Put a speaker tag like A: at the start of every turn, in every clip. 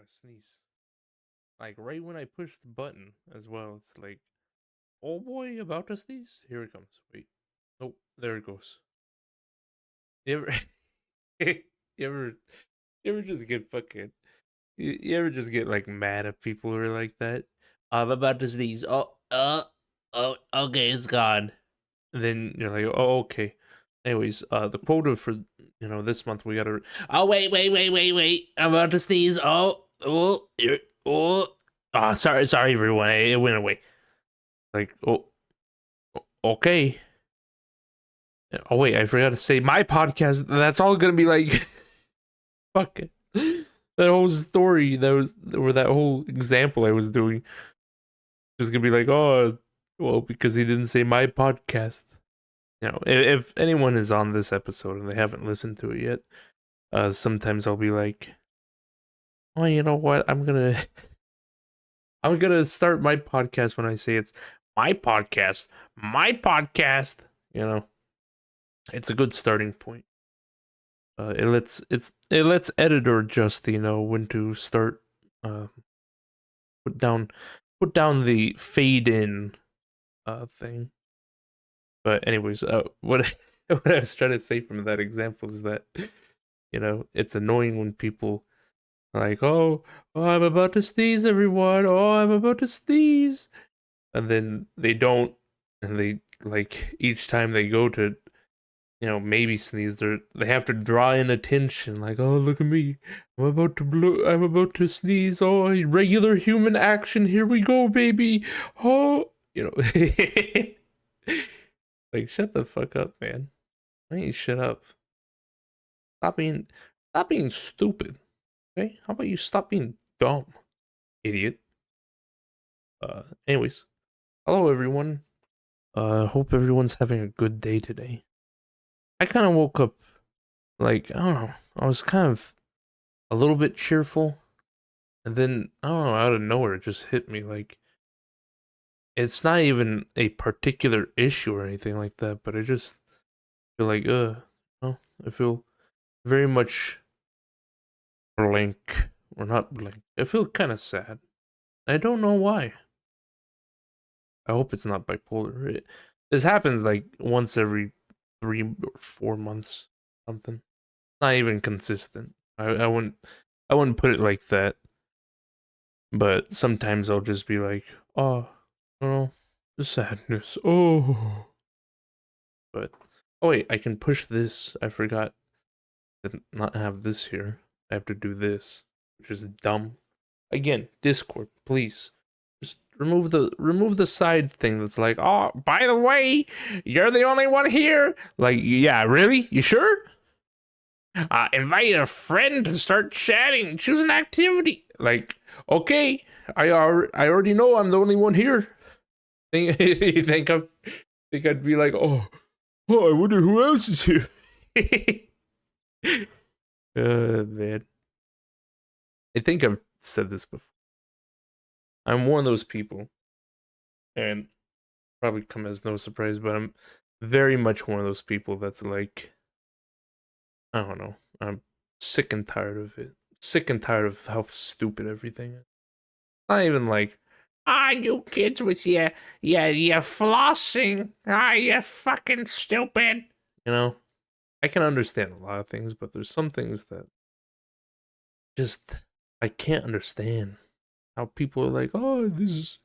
A: gotta sneeze. Like right when I push the button as well, it's like, oh boy, about to sneeze. Here it comes. Wait, oh, there it goes. You ever, you ever, you ever just get fucking, you ever just get like mad at people who are like that? I'm about to sneeze. Oh, okay, it's gone. And then you're like, oh, okay. Anyways, the quota for this month we gotta. Oh wait! I'm about to sneeze. Oh. Sorry everyone. It went away. Like okay. Oh wait, I forgot to say my podcast. That's all gonna be like, fuck it. That whole story that whole example I was doing is gonna be like, oh, well, because he didn't say my podcast. If anyone is on this episode and they haven't listened to it yet, sometimes I'll be like, oh, you know what? I'm gonna start my podcast when I say it's my podcast. My podcast. You know, it's a good starting point. It lets editor Justy know when to start. Uh, put down put down the fade in thing. But anyways, what what I was trying to say from that example is that it's annoying when people are like, oh, I'm about to sneeze, everyone. Oh, I'm about to sneeze, and then they don't, and they like each time they go to maybe sneeze, they have to draw in attention, like, oh, look at me, I'm about to sneeze. Oh, regular human action, here we go, baby. Oh, like, shut the fuck up, man. Why don't you shut up? Stop being stop being stupid. Okay? How about you stop being dumb, idiot? Anyways, hello everyone. Hope everyone's having a good day today. I kind of woke up like, I don't know, I was kind of a little bit cheerful, and then I don't know, out of nowhere it just hit me like it's not even a particular issue or anything like that, but I just feel like I feel very much blank, or not blank. I feel kind of sad. I don't know why. I hope it's not bipolar. This happens like once every 3 or 4 months, something. Not even consistent. I wouldn't put it like that. But sometimes I'll just be like, oh, the sadness. Oh, but oh wait, I can push this. I forgot to not have this here. I have to do this, which is dumb. Again, Discord, please. Just remove the side thing that's like, oh, by the way, you're the only one here. Like, yeah, really? You sure? Invite a friend to start chatting. Choose an activity. Like, okay, I already know I'm the only one here. You think I'd be like, I wonder who else is here. Man, I think I've said this before. I'm one of those people, and probably come as no surprise, but I'm very much one of those people that's like, I don't know, I'm sick and tired of it. Sick and tired of how stupid everything is. Not even like, you kids with your flossing. You fucking stupid. I can understand a lot of things, but there's some things that just I can't understand. How people are like, oh, this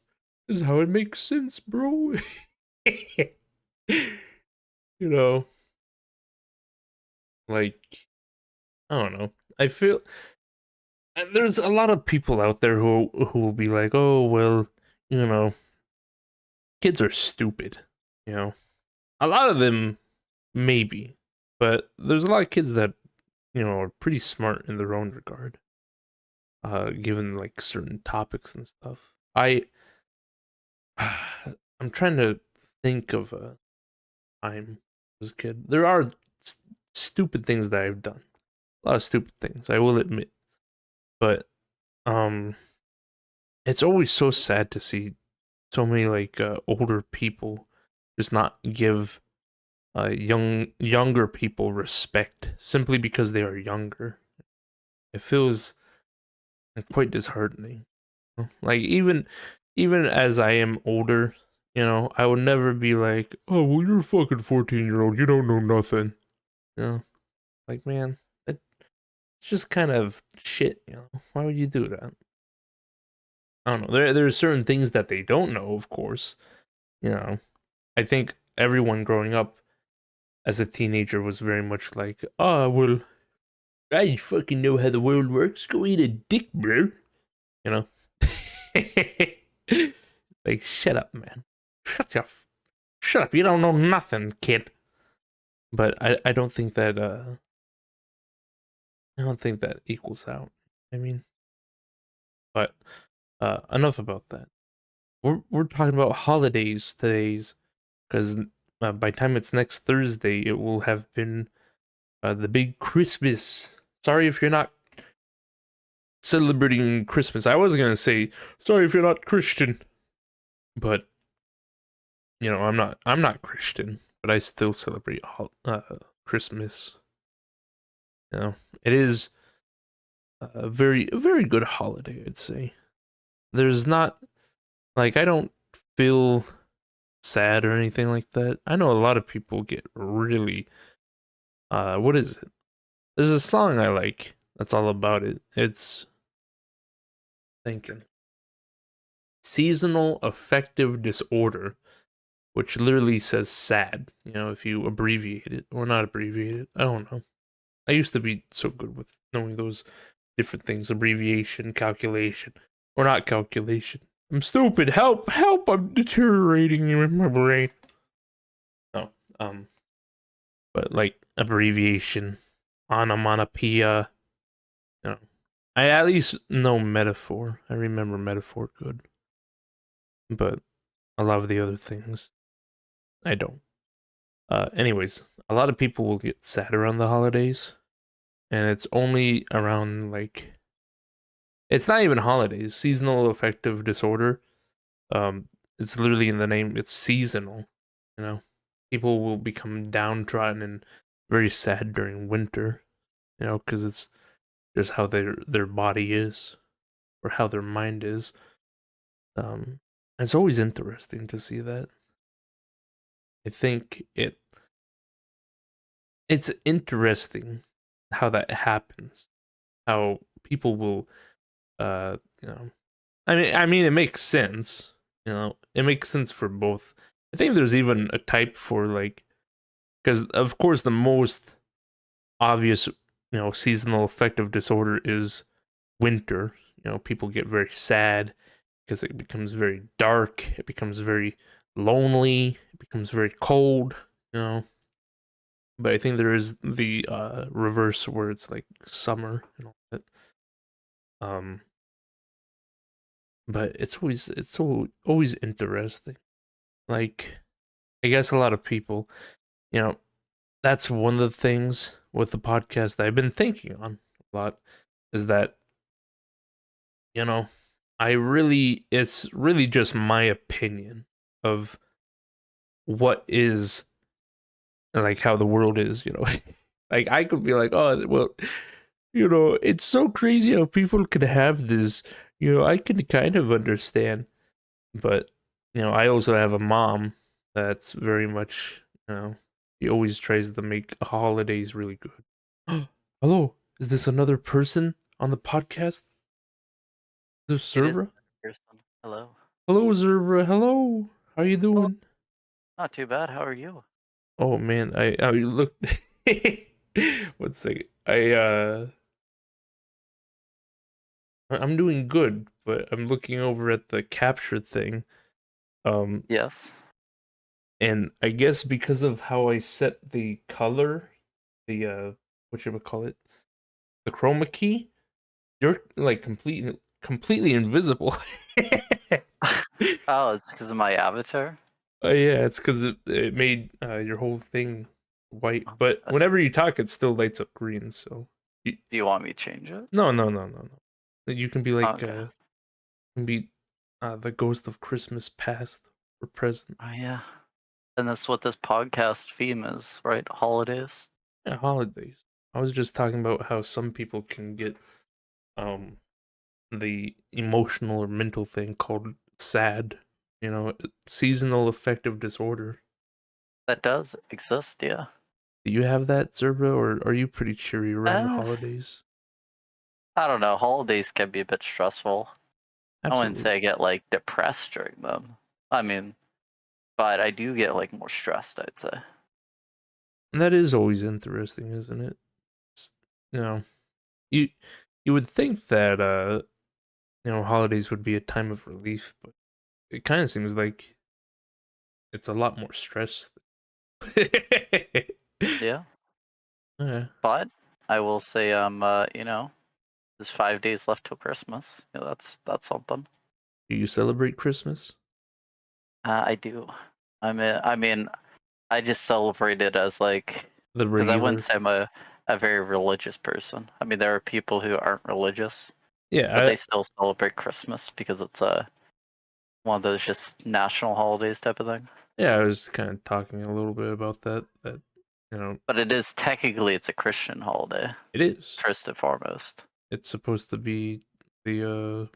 A: is how it makes sense, bro. you know, like, I don't know. I feel there's a lot of people out there who will be like, oh, well, you know, kids are stupid. A lot of them maybe, but there's a lot of kids that are pretty smart in their own regard. Given like certain topics and stuff. I'm trying to think of a time as a kid. There are stupid things that I've done. A lot of stupid things, I will admit. But um it's always so sad to see so many like older people just not give younger people respect simply because they are younger. It feels and quite disheartening. Like even as I am older, I would never be like, oh well, you're a fucking 14-year-old, you don't know nothing. You know, like man, it's just kind of shit. Why would you do that? I don't know. There's certain things that they don't know, of course. You know, I think everyone growing up as a teenager was very much like, oh well, I fucking know how the world works. Go eat a dick, bro. You know. Like, shut up, man. Shut up. You don't know nothing, kid. But I don't think that I don't think that equals out. I mean, but enough about that. We're talking about holidays today, because by the time it's next Thursday, it will have been the big Christmas. Sorry if you're not celebrating Christmas. I was gonna say sorry if you're not Christian, but I'm not Christian, but I still celebrate Christmas. It is a very good holiday, I'd say. There's not like I don't feel sad or anything like that. I know a lot of people get really what is it? There's a song I like that's all about it. It's thinking seasonal affective disorder, which literally says sad, if you abbreviate it or not abbreviate it. I don't know. I used to be so good with knowing those different things, abbreviation, calculation, or not calculation. I'm stupid. Help, help, I'm deteriorating in my brain. No, but like abbreviation, onomatopoeia, you know. I at least know metaphor. I remember metaphor good. But a lot of the other things, I don't. Anyways, a lot of people will get sad around the holidays, and it's only around like it's not even holidays. Seasonal affective disorder. It's literally in the name. It's seasonal. You know, people will become downtrodden and very sad during winter. Because it's just how their body is or how their mind is. Um, it's always interesting to see that. I think it's interesting how that happens. How people will, uh, you know, I mean, it makes sense. It makes sense for both. I think there's even a type for like, because of course the most obvious, seasonal affective disorder is winter. People get very sad because it becomes very dark. It becomes very lonely. It becomes very cold. You know. But I think there is the reverse where it's like summer and all that. Um, but it's always interesting. Like I guess a lot of people, you know, that's one of the things with the podcast that I've been thinking on a lot is that, you know, it's really just my opinion of what is like how the world is. Like I could be like, oh, well, it's so crazy how people could have this, I can kind of understand. But, I also have a mom that's very much, she always tries to make holidays really good. Hello, is this another person on the podcast? Is this
B: It is
A: Zerbra?
B: person. Hello.
A: Hello, Zerbra. Hello. How you
B: Hello.
A: doing?
B: Not too bad. How are you?
A: Oh man, I look. One second. I'm doing good, but I'm looking over at the capture thing. Um,
B: Yes.
A: and I guess because of how I set the color, the what you would call it, the chroma key, you're like completely invisible.
B: Oh, it's because of my avatar.
A: Yeah, it's because it made your whole thing white,
B: Um,
A: but
B: uh,
A: whenever you talk, it still lights up green. So,
B: do you want me to change it?
A: no, no, no, no, no. You can be like
B: Okay.
A: can be the ghost of Christmas past or present.
B: Oh yeah. And that's what this podcast theme is, right? Holidays.
A: Yeah, holidays. I was just talking about how some people can get um the emotional or mental thing called SAD. Seasonal affective disorder.
B: That does exist, yeah.
A: Do you have that, Zerbra, or are you pretty cheery around the
B: Uh,
A: holidays?
B: I don't know. Holidays can be a bit stressful. I wouldn't
A: Absolutely.
B: say I get like depressed during them. I mean, but I do get like more stressed, I'd say.
A: And that is always interesting, isn't it? It's, you know, you you would think that holidays would be a time of relief, but it kind of seems like it's a lot more stress.
B: Yeah.
A: Yeah.
B: But I will say, there's 5 days left till Christmas. Yeah, that's something.
A: Do you celebrate Christmas?
B: I do. I mean, I just celebrate it as like,
A: The
B: because I wouldn't
A: regular.
B: say I'm a very religious person. I mean, there are people who aren't religious, but
A: Yeah,
B: they still celebrate Christmas because it's one of those just national holidays type of thing.
A: yeah, I was kind of talking a little bit about that. That
B: But it is technically it's a Christian holiday
A: it is.
B: first and foremost.
A: It's supposed to be the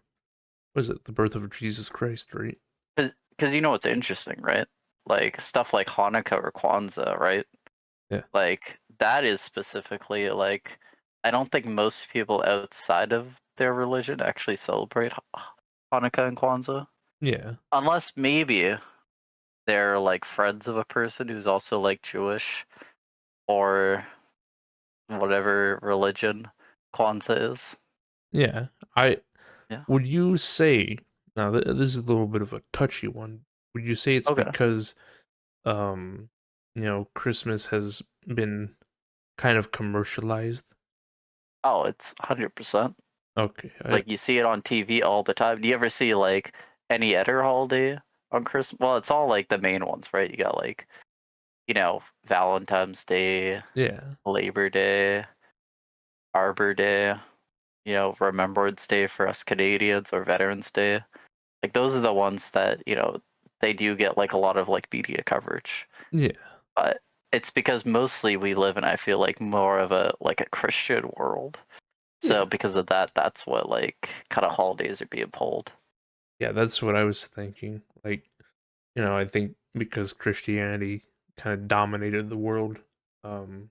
A: what is it? The birth of Jesus Christ, right?
B: Because you know what's interesting, right? Like stuff like Hanukkah or Kwanzaa, right?
A: Yeah.
B: Like that is specifically like I don't think most people outside of their religion actually celebrate Hanukkah and Kwanzaa,
A: Yeah.
B: unless maybe they're like friends of a person who's also like Jewish or whatever religion Kwanzaa is.
A: Yeah. I
B: Yeah.
A: would you say now this is a little bit of a touchy one. Would you say it's
B: Okay.
A: because um Christmas has been kind of commercialized?
B: Oh, it's 100%.
A: Okay.
B: Like you see it on TV all the time. Do you ever see like any other holiday on Christmas? Well, it's all like the main ones, right? You got like, Valentine's Day,
A: Yeah.
B: Labor Day, Arbor Day, Remembrance Day for us Canadians or Veterans Day. Like those are the ones that, they do get like a lot of like media coverage.
A: Yeah.
B: But it's because mostly we live in I feel like more of a Christian world.
A: Yeah.
B: So because of that, that's what like kind of holidays are being pulled.
A: Yeah, that's what I was thinking. Like, I think because Christianity kind of dominated the world, um,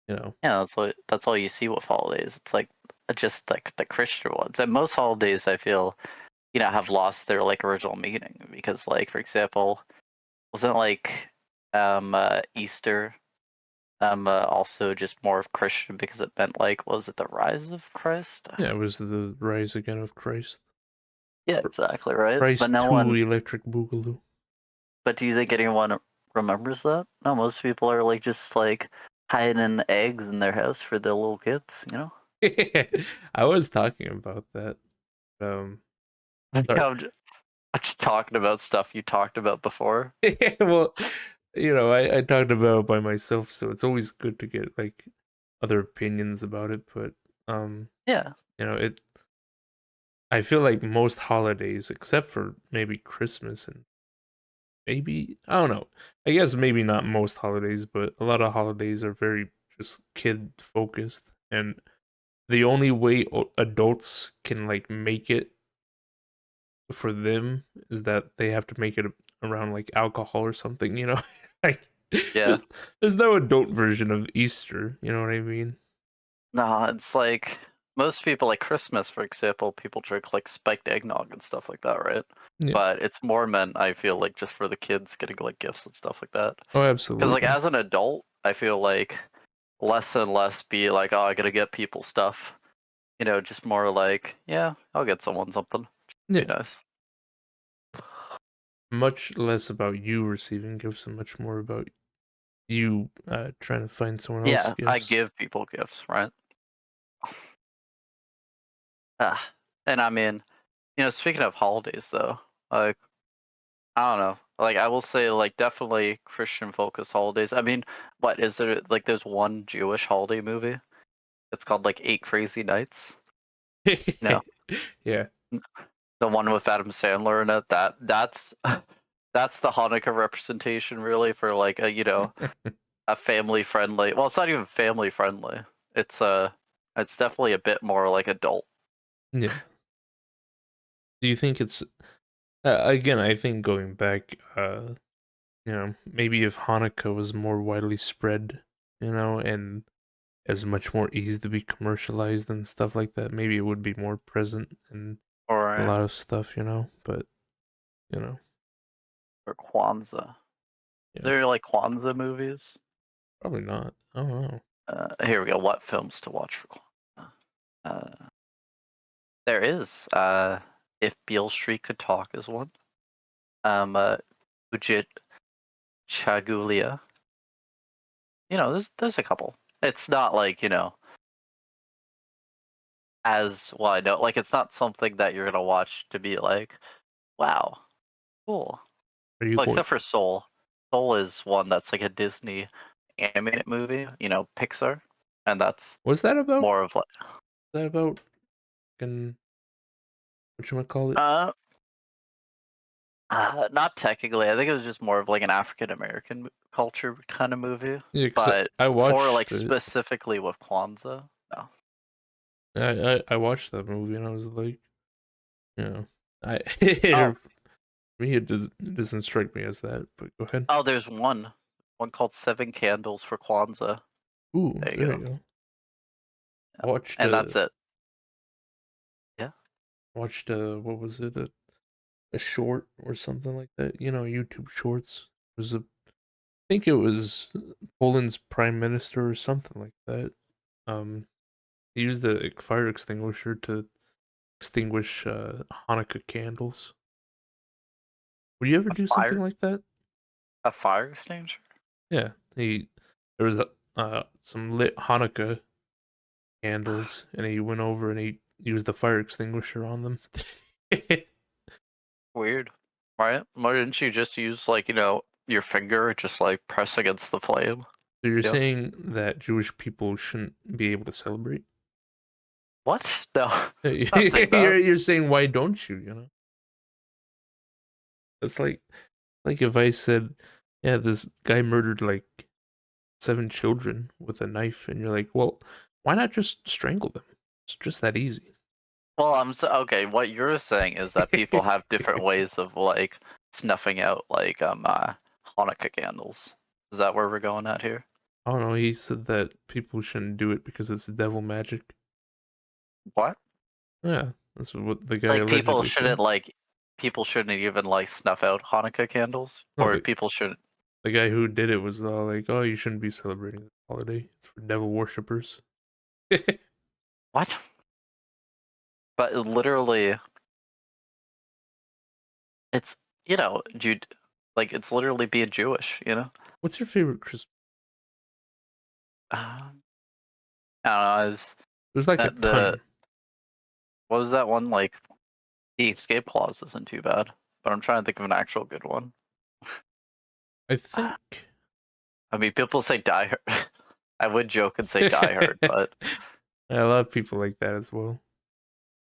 A: you know,
B: Yeah, that's all you see with holidays. It's like just like the Christian ones. And most holidays I feel, have lost their like original meaning because like for example, wasn't like Easter also just more of Christian because it meant like was it the rise of Christ?
A: yeah, it was the rise again of Christ.
B: Yeah,
A: Chr-
B: exactly, right? But
A: Christ
B: no
A: 2
B: one
A: Electric Boogaloo.
B: but do you think anyone remembers that? No, most people are like just like hiding eggs in their house for the little kids.
A: I was talking about that. Um, sorry.
B: I'm just talking about stuff you talked about before.
A: Well, I talked about it by myself, so it's always good to get like other opinions about it. But um,
B: Yeah.
A: it. I feel like most holidays, except for maybe Christmas and maybe I don't know. I guess maybe not most holidays, but a lot of holidays are very just kid focused, and the only way adults can like make it for them is that they have to make it around like alcohol or something, like
B: Yeah.
A: there's no adult version of Easter, you know what I mean?
B: No, it's like most people like Christmas, for example, people drink like spiked eggnog and stuff like that, right?
A: Yeah.
B: But it's more meant, I feel like, just for the kids getting like gifts and stuff like that.
A: Oh,
B: Because like
A: absolutely.
B: as an adult, I feel like less and less be like, oh, I gotta get people stuff. Just more like, yeah, I'll get someone something. Be
A: Yeah.
B: nice.
A: Much less about you receiving gifts and much more about you trying to find someone else
B: Yeah, I
A: gifts.
B: give people gifts, right? Ah, and I mean, speaking of holidays though, like I don't know, like I will say like definitely Christian focused holidays. I mean, what is there like? There's one Jewish holiday movie. It's called like Eight Crazy Nights. You know,
A: Yeah.
B: the one with Adam Sandler in it. That's that's the Hanukkah representation really for like a family friendly. Well, it's not even family friendly. It's it's definitely a bit more like adult.
A: Yeah. Do you think it's again? I think going back, maybe if Hanukkah was more widely spread, and as much more easy to be commercialized and stuff like that, maybe it would be more present in a
B: or
A: lot of stuff, But you know,
B: or Kwanzaa.
A: yeah,
B: There are like Kwanzaa movies.
A: probably not. I don't know.
B: Here we go. What films to watch for Kwanzaa? There is. If Beale Street Could Talk is one. Ujit Chagulia. There's a couple. It's not like as well. I know like it's not something that you're gonna watch to be like, wow, cool.
A: Are you
B: Well,
A: going?
B: except for Soul. Soul is one that's like a Disney animated movie. Pixar, and that's
A: What's that about?
B: more of like
A: That about? Can what you call it?
B: uh not technically. I think it was just more of like an African American culture kind of movie.
A: Yeah, because
B: But
A: I
B: for like
A: watched it.
B: specifically with Kwanzaa, no.
A: I watched that movie and I was like, you know, I
B: Oh,
A: me it doesn't strike me as that. But go ahead.
B: oh, there's one called Seven Candles for Kwanzaa.
A: Ooh,
B: There you
A: there
B: go.
A: you go. I
B: Yeah.
A: watched
B: And that's it. Yeah.
A: what was it, a short or something like that? YouTube Shorts. It was I think it was Poland's prime minister or something like that. Um, he used the fire extinguisher to extinguish Hanukkah candles. Would you ever
B: A
A: do something
B: fire,
A: like that?
B: a fire extinguisher.
A: Yeah, there was some lit Hanukkah candles, and he went over and he used the fire extinguisher on them. So
B: Weird, right? Why didn't you just use like your finger, just like press against the flame?
A: you're
B: Yeah.
A: saying that Jewish people shouldn't be able to celebrate?
B: What? No, not saying that.
A: You're saying why don't you? It's like if I said, yeah, this guy murdered like 7 children with a knife, and you're like, well, why not just strangle them? It's just that easy.
B: Well, I'm so okay. What you're saying is that people have different ways of like snuffing out like Hanukkah candles. Is that where we're going at here?
A: I don't know. He said that people shouldn't do it because it's devil magic.
B: What?
A: Yeah, that's what the guy
B: Like
A: allegedly said.
B: people shouldn't even like snuff out Hanukkah candles,
A: No,
B: or
A: the
B: people shouldn't.
A: the guy who did it was all like, "Oh, you shouldn't be celebrating this holiday. It's for devil worshippers."
B: What? But literally, it's Jude, like it's literally being Jewish.
A: What's your favorite Christmas?
B: Um, I don't know. Is
A: There's like a
B: the
A: ton.
B: what was that one like? The escape clause isn't too bad, but I'm trying to think of an actual good one.
A: I think.
B: I mean, people say Die Hard. I would joke and say Die Hard,
A: A
B: but
A: lot of people like that as well.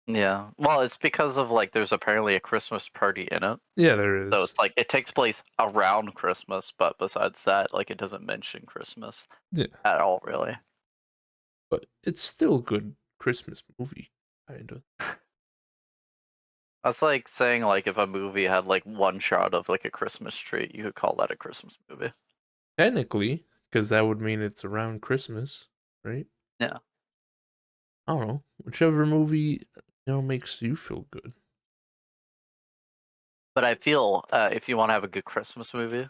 B: yeah. Well, it's because of like there's apparently a Christmas party in it.
A: Yeah, there
B: So
A: is.
B: it's like it takes place around Christmas, but besides that, like it doesn't mention Christmas
A: Yeah,
B: at all, really.
A: but it's still a good Christmas movie, kind of.
B: That's like saying like if a movie had like one shot of like a Christmas tree, you could call that a Christmas movie.
A: Technically, because that would mean it's around Christmas, right?
B: Yeah.
A: I don't know. Whichever movie makes you feel good.
B: But I feel if you want to have a good Christmas movie,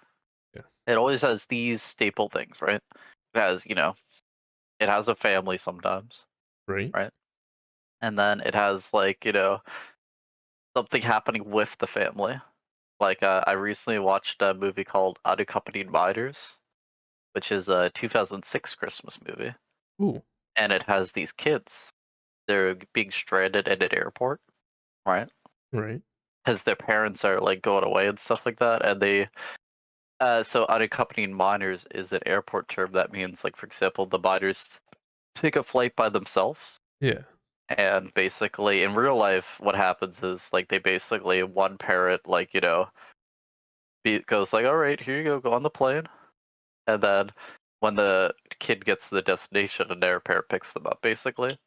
A: Yeah.
B: it always has these staple things, right? It has, it has a family sometimes,
A: Right.
B: right? And then it has like, something happening with the family. Like I recently watched a movie called Unaccompanied Minors, which is a 2006 Christmas movie,
A: Ooh.
B: and it has these kids. They're being stranded at an airport, right?
A: Right.
B: Because their parents are like going away and stuff like that, and so unaccompanied minors is an airport term that means like for example the minors take a flight by themselves,
A: Yeah.
B: and basically in real life what happens is like they basically one parent like goes like, all right, here you go on the plane, and then when the kid gets to the destination, another parent picks them up basically.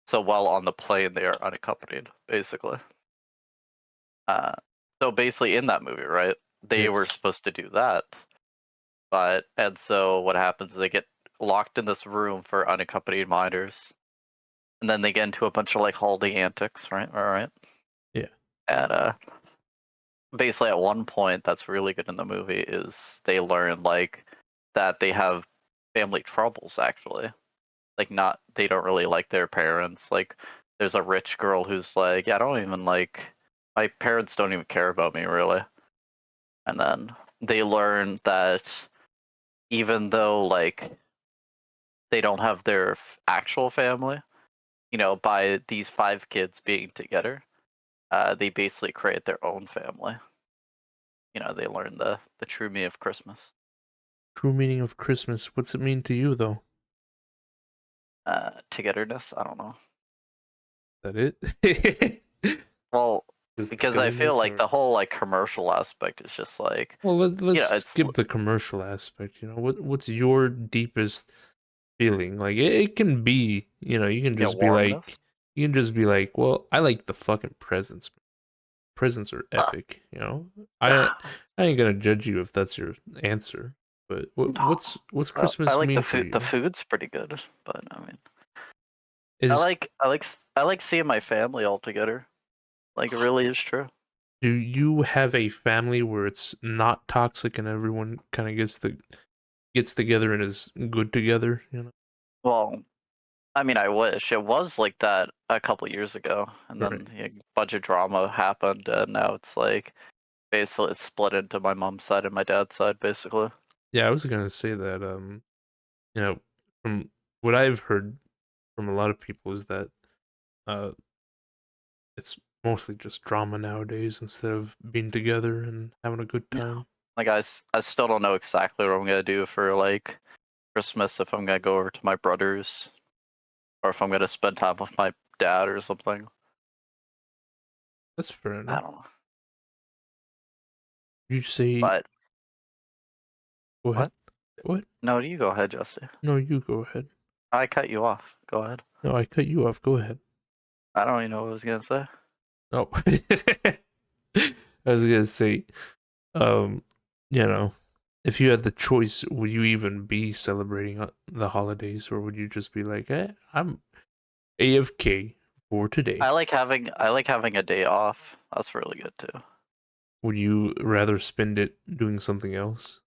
B: So while on the plane they are unaccompanied basically. Uh, so basically, in that movie, right, they were
A: Yes.
B: supposed to do that, and so what happens is they get locked in this room for unaccompanied minors, and then they get into a bunch of like holiday antics, right? All right,
A: Yeah.
B: and basically at one point that's really good in the movie is they learn like that they have family troubles actually, like not they don't really like their parents. Like there's a rich girl who's like, yeah, I don't even like my parents don't even care about me really. And then they learn that even though like they don't have their actual family, by these five kids being together, they basically create their own family. They learn the true meaning of Christmas.
A: True meaning of Christmas. What's it mean to you, though?
B: Togetherness. I don't know.
A: That it?
B: Well,
A: Just
B: because I feel
A: togetherness,
B: like
A: or
B: the whole like commercial askect is just like,
A: well, let's
B: it's
A: skip the commercial aspect. What's your deepest feeling? Like it can be, you can just be like,
B: warmness.
A: well, I like the fucking presents. Presents are epic. I ain't gonna judge you if that's your answer. But
B: No.
A: what's
B: I
A: Christmas
B: like the
A: mean for
B: food. The
A: you?
B: food's pretty good, but I mean,
A: Is
B: I like seeing my family all together. Like, it really is true.
A: Do you have a family where it's not toxic and everyone kind of gets together and is good together?
B: Well, I mean, I wish it was like that a couple years ago, and
A: Right.
B: then a bunch of drama happened, and now it's like basically it's split into my mom's side and my dad's side, basically.
A: Yeah, I was gonna say that. You know, from what I've heard from a lot of people is that uh, it's mostly just drama nowadays instead of being together and having a good
B: Yeah.
A: time.
B: Like I still don't know exactly what I'm gonna do for like Christmas, if I'm gonna go over to my brother's or if I'm gonna spend time with my dad or something.
A: That's fair
B: I
A: enough.
B: don't know.
A: You say,
B: But
A: go ahead.
B: what?
A: Go ahead.
B: No, you go ahead, Justy.
A: No, you go ahead.
B: I cut you off. Go ahead.
A: No, I cut you off. Go ahead.
B: I don't even know what I was gonna say.
A: Oh, I was gonna say, um, you know, if you had the choice, would you even be celebrating the holidays, or would you just be like, I'm AFK for today?
B: I like having a day off. That's really good too.
A: Would you rather spend it doing something else?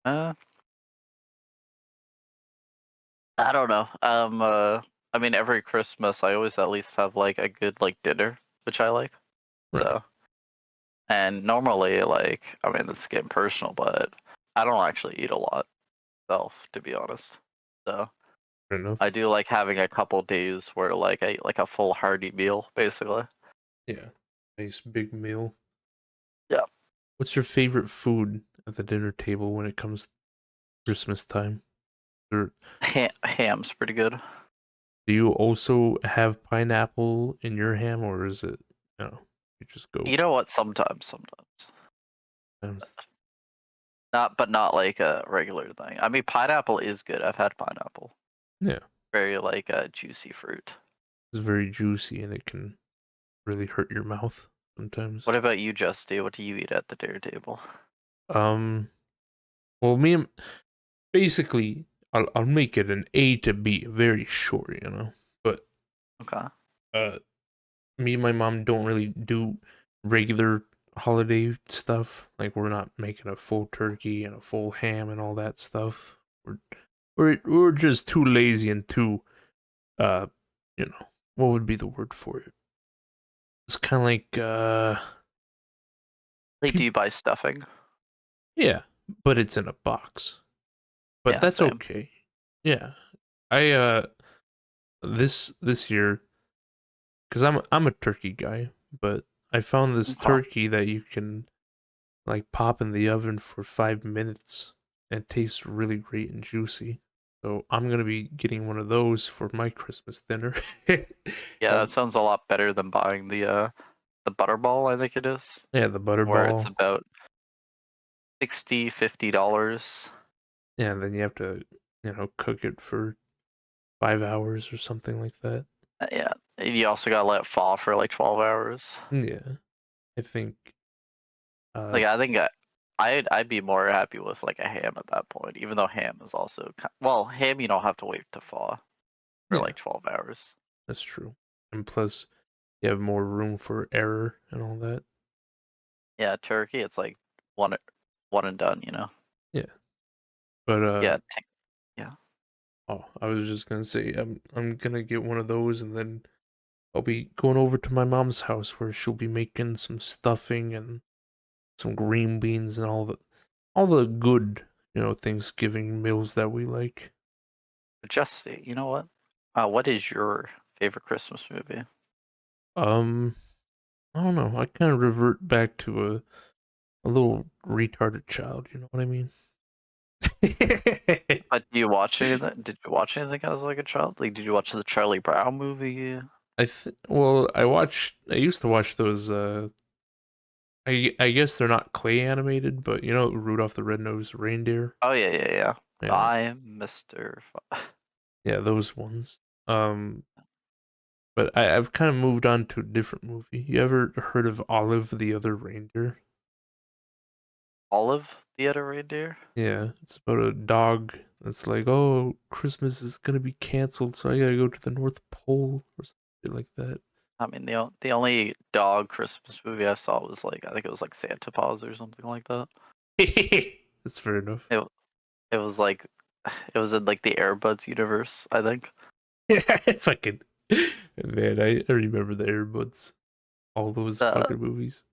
B: Uh, I don't know. I mean, every Christmas I always at least have like a good like dinner, which I like.
A: Right.
B: So, and normally like, I mean, this is getting personal, but I don't actually eat a lot myself, to be honest. So
A: Fair
B: I
A: enough.
B: do like having a couple days where like I eat like a full hearty meal, basically.
A: Yeah. Nice big meal.
B: Yeah,
A: What's your favorite food at the dinner table when it comes Christmas time? Or
B: ham's pretty good.
A: do you also have pineapple in your ham, or is it, you just go
B: You know what? Sometimes.
A: times?
B: But not like a regular thing. I mean, pineapple is good. I've had pineapple.
A: Yeah,
B: Very like a juicy fruit.
A: it's very juicy and it can really hurt your mouth
B: What
A: sometimes.
B: about you, Justy? What do you eat at the dinner table?
A: Um, well, me and basically, I'll make it an A to B, very short, But
B: Okay.
A: uh, me and my mom don't really do regular holiday stuff. Like we're not making a full turkey and a full ham and all that stuff. We're just too lazy and too uh, what would be the word for it? It's kind of like
B: Like, do
A: peop
B: you buy stuffing?
A: yeah, but it's in a box. But
B: Yeah,
A: that's
B: same.
A: okay. Yeah. I this year, cuz I'm a turkey guy, but I found this
B: Okay.
A: turkey that you can like pop in the oven for 5 minutes and it tastes really great and juicy. So I'm going to be getting one of those for my Christmas dinner.
B: Yeah, that
A: um
B: sounds a lot better than buying the butterball, I think it is,
A: yeah, the
B: where it's
A: butterball.
B: about 60, $50.
A: Yeah, and then you have to, cook it for 5 hours or something like that.
B: Yeah. And you also gotta let it fall for like 12 hours.
A: Yeah. I think.
B: Like I think I'd be more happy with like a ham at that point, even though ham is also well, ham you don't have to wait to thaw for
A: Yeah,
B: like 12 hours.
A: that's true. And plus, you have more room for error and all that.
B: Yeah, turkey it's like one one and done, you know.
A: Yeah, but
B: Yeah, yeah.
A: oh, I was just gonna say I'm gonna get one of those, and then I'll be going over to my mom's house where she'll be making some stuffing and some green beans and all the good, Thanksgiving meals that we like.
B: Just you know what is your favorite Christmas movie?
A: Um, I don't know. I kind of revert back to a little retarded child. You know what I mean?
B: Do you watch anything? Did you watch anything as like a child? Like, did you watch the Charlie Brown movie?
A: Well, I used to watch those. I guess they're not clay animated, but Rudolph the Red-Nosed Reindeer.
B: Oh yeah, yeah, yeah.
A: Yeah,
B: I am Mr.
A: yeah, those ones. Um, but I've kind of moved on to a different movie. You ever heard of Olive the Other Reindeer?
B: Olive the Other Reindeer.
A: Yeah, it's about a dog that's like, oh, Christmas is gonna be canceled, so I gotta go to the North Pole or something like that.
B: I mean, the only dog Christmas movie I saw was like I think it was like Santa Paws or something like that.
A: That's fair enough.
B: It it was like it was in like the Airbuds universe, I think.
A: Yeah, fucking man, I remember the Airbuds, all those
B: Uh,
A: fucking movies.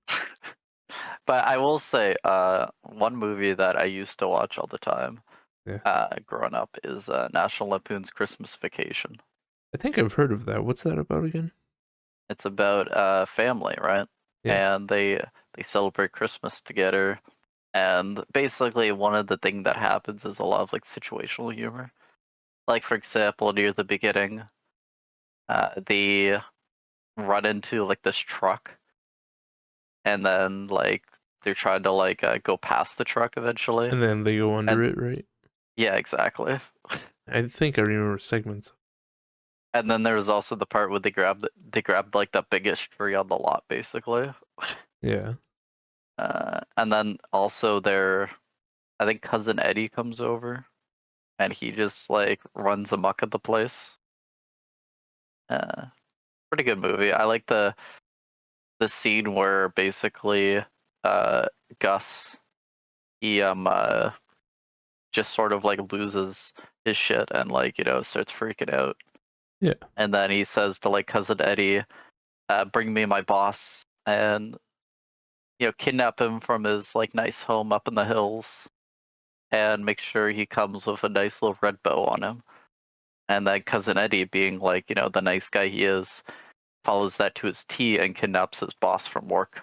B: but I will say, one movie that I used to watch all the time,
A: Yeah,
B: growing up, is National Lampoon's Christmas Vacation.
A: I think I've heard of that. What's that about again?
B: It's about family, right?
A: Yeah,
B: And they celebrate Christmas together. And basically, one of the thing that happens is a lot of like situational humor. Like for example, near the beginning, they run into like this truck, and then like they're trying to like go past the truck eventually.
A: and then they go under
B: And
A: it, right?
B: yeah, exactly.
A: I think I remember segments.
B: And then there was also the part where they grabbed like the biggest tree on the lot, basically.
A: Yeah,
B: And then also their I think cousin Eddie comes over and he just like runs amok at the place. Uh, Pretty good movie. I like the scene where basically uh Gus he just sort of like loses his shit and like starts freaking out.
A: yeah,
B: And then he says to like cousin Eddie, bring me my boss, and kidnap him from his like nice home up in the hills and make sure he comes with a nice little red bow on him. And then cousin Eddie, being like, the nice guy he is, follows that to his T and kidnaps his boss from work.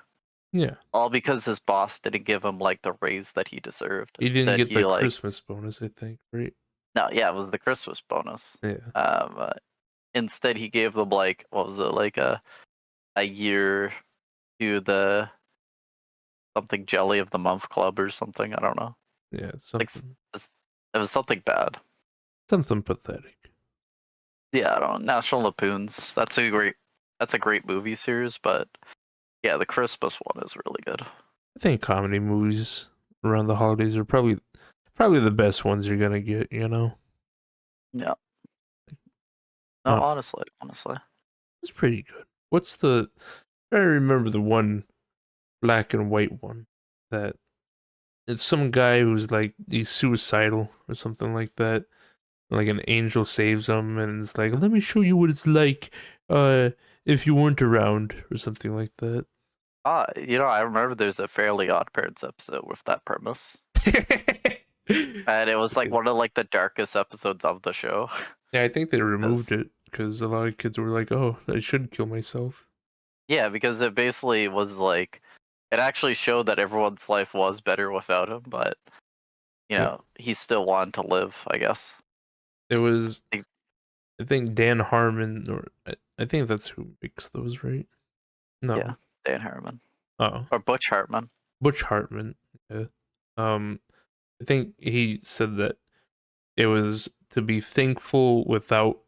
A: yeah.
B: All because his boss didn't give him like the raise that he deserved.
A: You didn't
B: Instead,
A: get the
B: he like
A: Christmas bonus, I think, right?
B: no, yeah, it was the Christmas bonus.
A: Yeah,
B: Um, uh, Instead, he gave them like what was it like a year to the something jelly of the month club or something. I don't know.
A: yeah,
B: Like
A: something,
B: it was something bad.
A: something pathetic.
B: Yeah, I don't know. National Lampoons. That's a great movie series, but yeah, the Christmas one is really good.
A: I think comedy movies around the holidays are probably the best ones you're gonna get.
B: Yeah. No,
A: Uh,
B: honestly.
A: it's pretty good. I remember the one black and white one that it's some guy who's like he's suicidal or something like that. Like an angel saves him and it's like, let me show you what it's like uh if you weren't around or something like that.
B: I remember there's a Fairly Odd Parents episode with that premise, and it was like
A: Okay.
B: one of like the darkest episodes of the show.
A: Yeah, I think they removed
B: 'Cause-
A: it because a lot of kids were like, "Oh, I should kill myself."
B: yeah, because it basically was like it actually showed that everyone's life was better without him, but
A: Yeah,
B: he still wanted to live, I guess.
A: it was.
B: Like,
A: I think Dan Harmon, or I think that's who makes those, right?
B: yeah,
A: No.
B: Dan Harmon
A: Oh,
B: or Butch Hartman.
A: Butch Hartman. Yeah. Um, I think he said that it was to be thankful without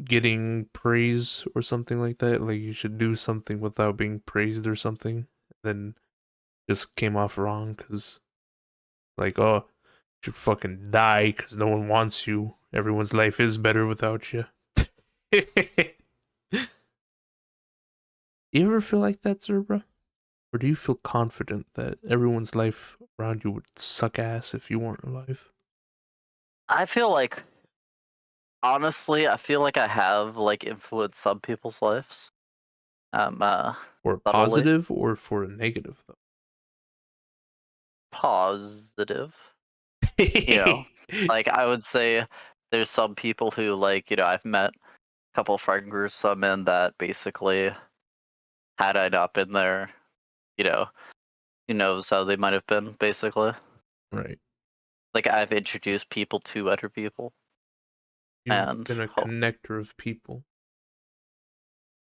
A: getting praise or something like that. Like you should do something without being praised or something. then just came off wrong because like, oh, you should fucking die because no one wants you. Everyone's life is better without you. You ever feel like that, Zerbra? Or do you feel confident that everyone's life around you would suck ass if you weren't alive?
B: I feel like honestly, I feel like I have like influenced some people's lives. Uh,
A: For a
B: subtly
A: positive or for a negative,
B: positive.
A: though?
B: You know, like I would say, there's some people who like I've met a couple of friend groups I'm in that basically had I not been there, you know, who knows how they might have been basically.
A: Right.
B: Like I've introduced people to other people,
A: You've
B: and
A: been a connector of people.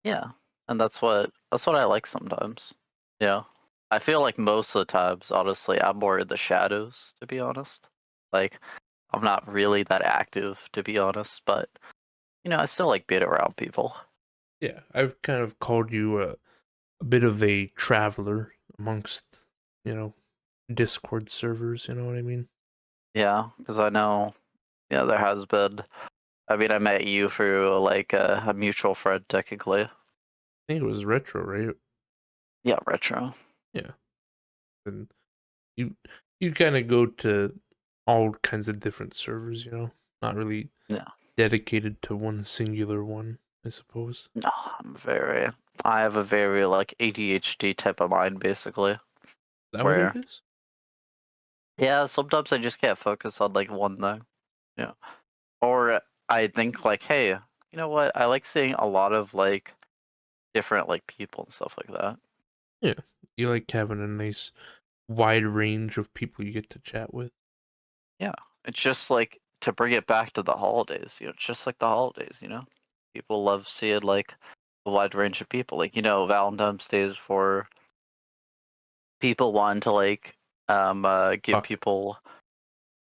B: yeah, and that's what I like sometimes. Yeah, I feel like most of the times, honestly, I'm more in the shadows, to be honest. Like I'm not really that active, to be honest, but I still like being around people.
A: Yeah, I've kind of called you a bit of a traveler amongst, you know, Discord servers, you know what I mean?
B: Yeah, because I know, there has been. I mean, I met you through like a mutual friend, technically.
A: I think it was retro, right?
B: Yeah, retro.
A: Yeah. And you you kind of go to all kinds of different servers, you know, not really
B: Yeah.
A: dedicated to one singular one, I suppose. Is
B: No, I have a very like ADHD type of mind, basically.
A: that what it
B: Where
A: is?
B: yeah, sometimes I just can't focus on like one thing. Yeah. Or I think like, hey, you know what? I like seeing a lot of like different like people and stuff like that.
A: Yeah. You like having a nice wide range of people you get to chat with.
B: Yeah. It's just like to bring it back to the holidays, it's just like the holidays. People love seeing like a wide range of people. Like, Valentine's Day is for people wanting to like give
A: Fuck.
B: people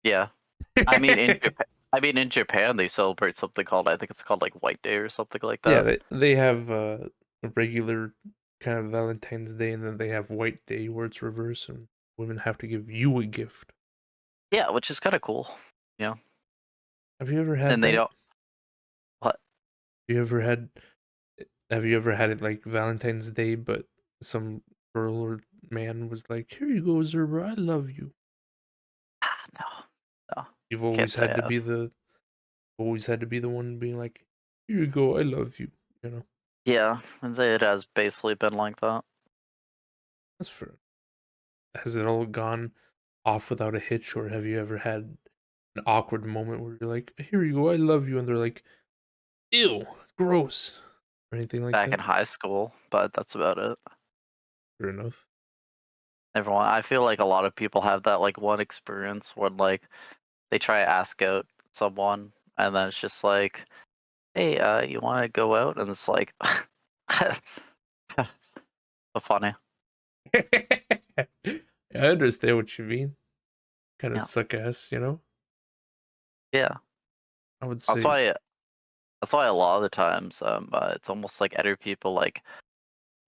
B: yeah. I mean in Japan they celebrate something called, I think it's called like White Day or something like
A: Yeah,
B: that.
A: they have a regular kind of Valentine's Day, and then they have White Day where it's reverse, and women have to give you a gift.
B: Yeah, which is kind of cool. Yeah.
A: Have you ever had
B: And they
A: that?
B: don't what
A: You ever had? Have you ever had it like Valentine's Day, but some girl or man was like, "Here you go, Zerbra, I love you."
B: no. No.
A: You've
B: Can't
A: always
B: say
A: had
B: I
A: to
B: have.
A: be the one being like, "Here you go, I love you." You know,
B: Yeah, I'd say it has basically been like that.
A: that's for. Has it all gone off without a hitch, or have you ever had an awkward moment where you're like, "Here you go, I love you," and they're like, "Ew, gross," or anything like
B: Back
A: that?
B: in high school, but that's about it.
A: Fair enough.
B: I feel like a lot of people have that like one experience when like they try to ask out someone and then it's just like, hey, you want to go out? And it's like, so funny.
A: I understand what you mean. Kind of
B: Yeah,
A: suck ass, you know.
B: yeah.
A: I would
B: That's
A: say,
B: why. That's why a lot of the times, it's almost like other people like,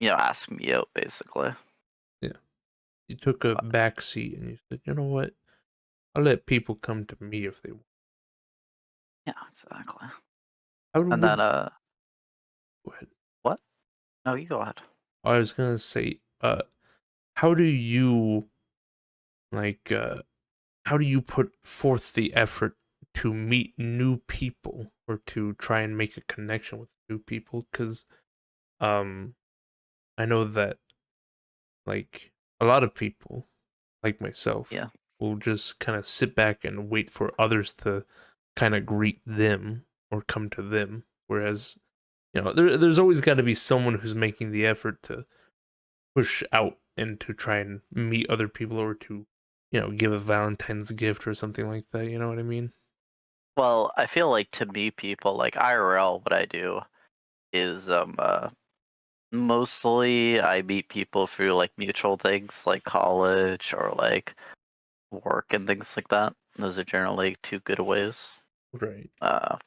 B: ask me out basically.
A: yeah, you took a
B: But
A: back seat and you said, "You know what? I'll let people come to me if they want."
B: yeah, exactly.
A: How
B: And
A: would
B: then,
A: go ahead.
B: what? No, you go ahead.
A: I was gonna say, how do you like? How do you put forth the effort to meet new people or to try and make a connection with new people? Because um, I know that like a lot of people, like myself,
B: Yeah.
A: will just kind of sit back and wait for others to kind of greet them or come to them. Whereas, there's always got to be someone who's making the effort to push out and to try and meet other people or to, give a Valentine's gift or something like that. You know what I mean?
B: Well, I feel like to meet people like IRL, what I do is mostly I meet people through like mutual things like college or like work and things like that. Those are generally two good ways.
A: Right.
B: Uh,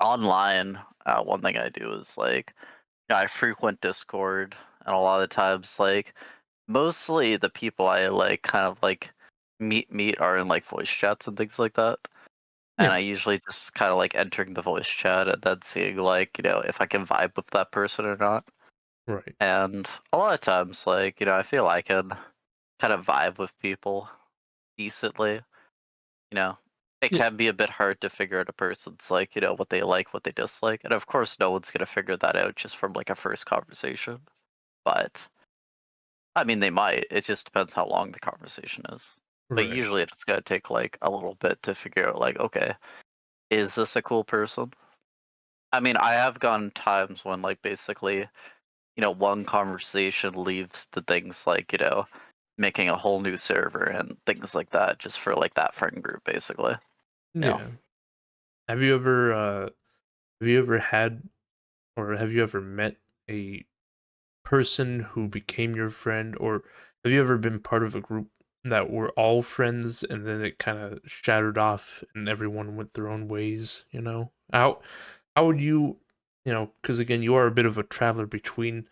B: online, one thing I do is like, I frequent Discord. and a lot of times like mostly the people I like kind of like meet are in like voice chats and things like that. And
A: Yeah,
B: I usually just kind of like entering the voice chat and then seeing like, if I can vibe with that person or not.
A: right.
B: And a lot of times, like, I feel I can kind of vibe with people decently. You know, it
A: Yeah,
B: can be a bit hard to figure out a person's like, what they like, what they dislike. And of course, no one's going to figure that out just from like a first conversation. But I mean, they might. It just depends how long the conversation is. But
A: right.
B: usually it's going to take like a little bit to figure out, like, okay, is this a cool person? I mean, I have gone times when, like, basically, one conversation leaves the things like, making a whole new server and things like that just for like that friend group, basically. You know,
A: Yeah. Have you ever have you ever had or have you ever met a person who became your friend, or have you ever been part of a group that were all friends and then it kind of shattered off and everyone went their own ways, you know? How would you, because again, you are a bit of a traveler between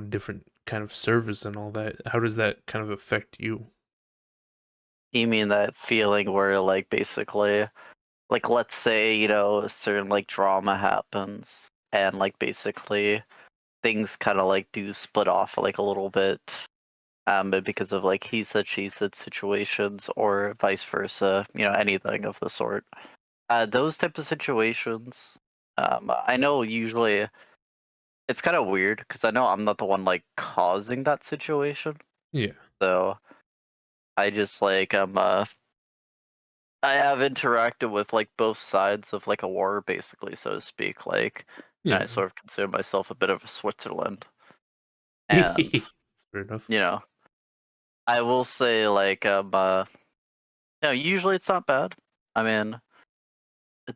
A: different kind of servers and all that. How does that kind of affect you?
B: you mean that feeling where, like, basically, like, let's say, a certain like drama happens and like basically things kind of like do split off like a little bit, but because of like he said, she said situations or vice versa, anything of the sort. Those type of situations, I know usually it's kind of weird because I know I'm not the one like causing that situation.
A: Yeah.
B: So I just like I have interacted with like both sides of like a war, basically, so to speak. Like, and I
A: Yeah.
B: sort of consider myself a bit of a Switzerland. And
A: It's fair enough.
B: you know, I will say like usually it's not bad. I mean,